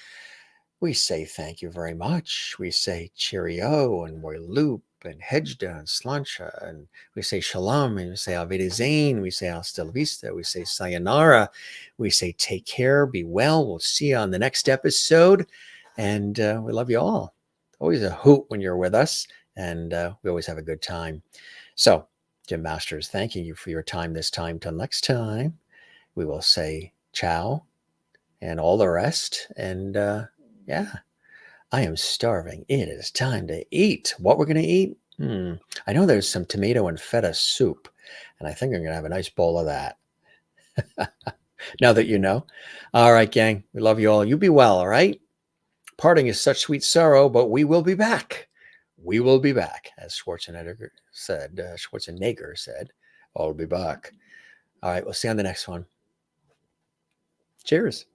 we say thank you very much. We say cheerio and loop and hejda and slancha, and we say shalom, and we say auf wiedersehen, we say hasta la vista, we say sayonara, we say take care, be well. We'll see you on the next episode, and we love you all. Always a hoot when you're with us, and we always have a good time. So, Jim Masters, thanking you for your time this time. Till next time, we will say ciao and all the rest. And yeah, I am starving. It is time to eat. What we're going to eat? I know there's some tomato and feta soup, and I think I'm going to have a nice bowl of that. Now that you know. All right, gang. We love you all. You be well, all right? Parting is such sweet sorrow, but we will be back. We will be back, as Schwarzenegger said. I'll be back. All right, we'll see you on the next one. Cheers.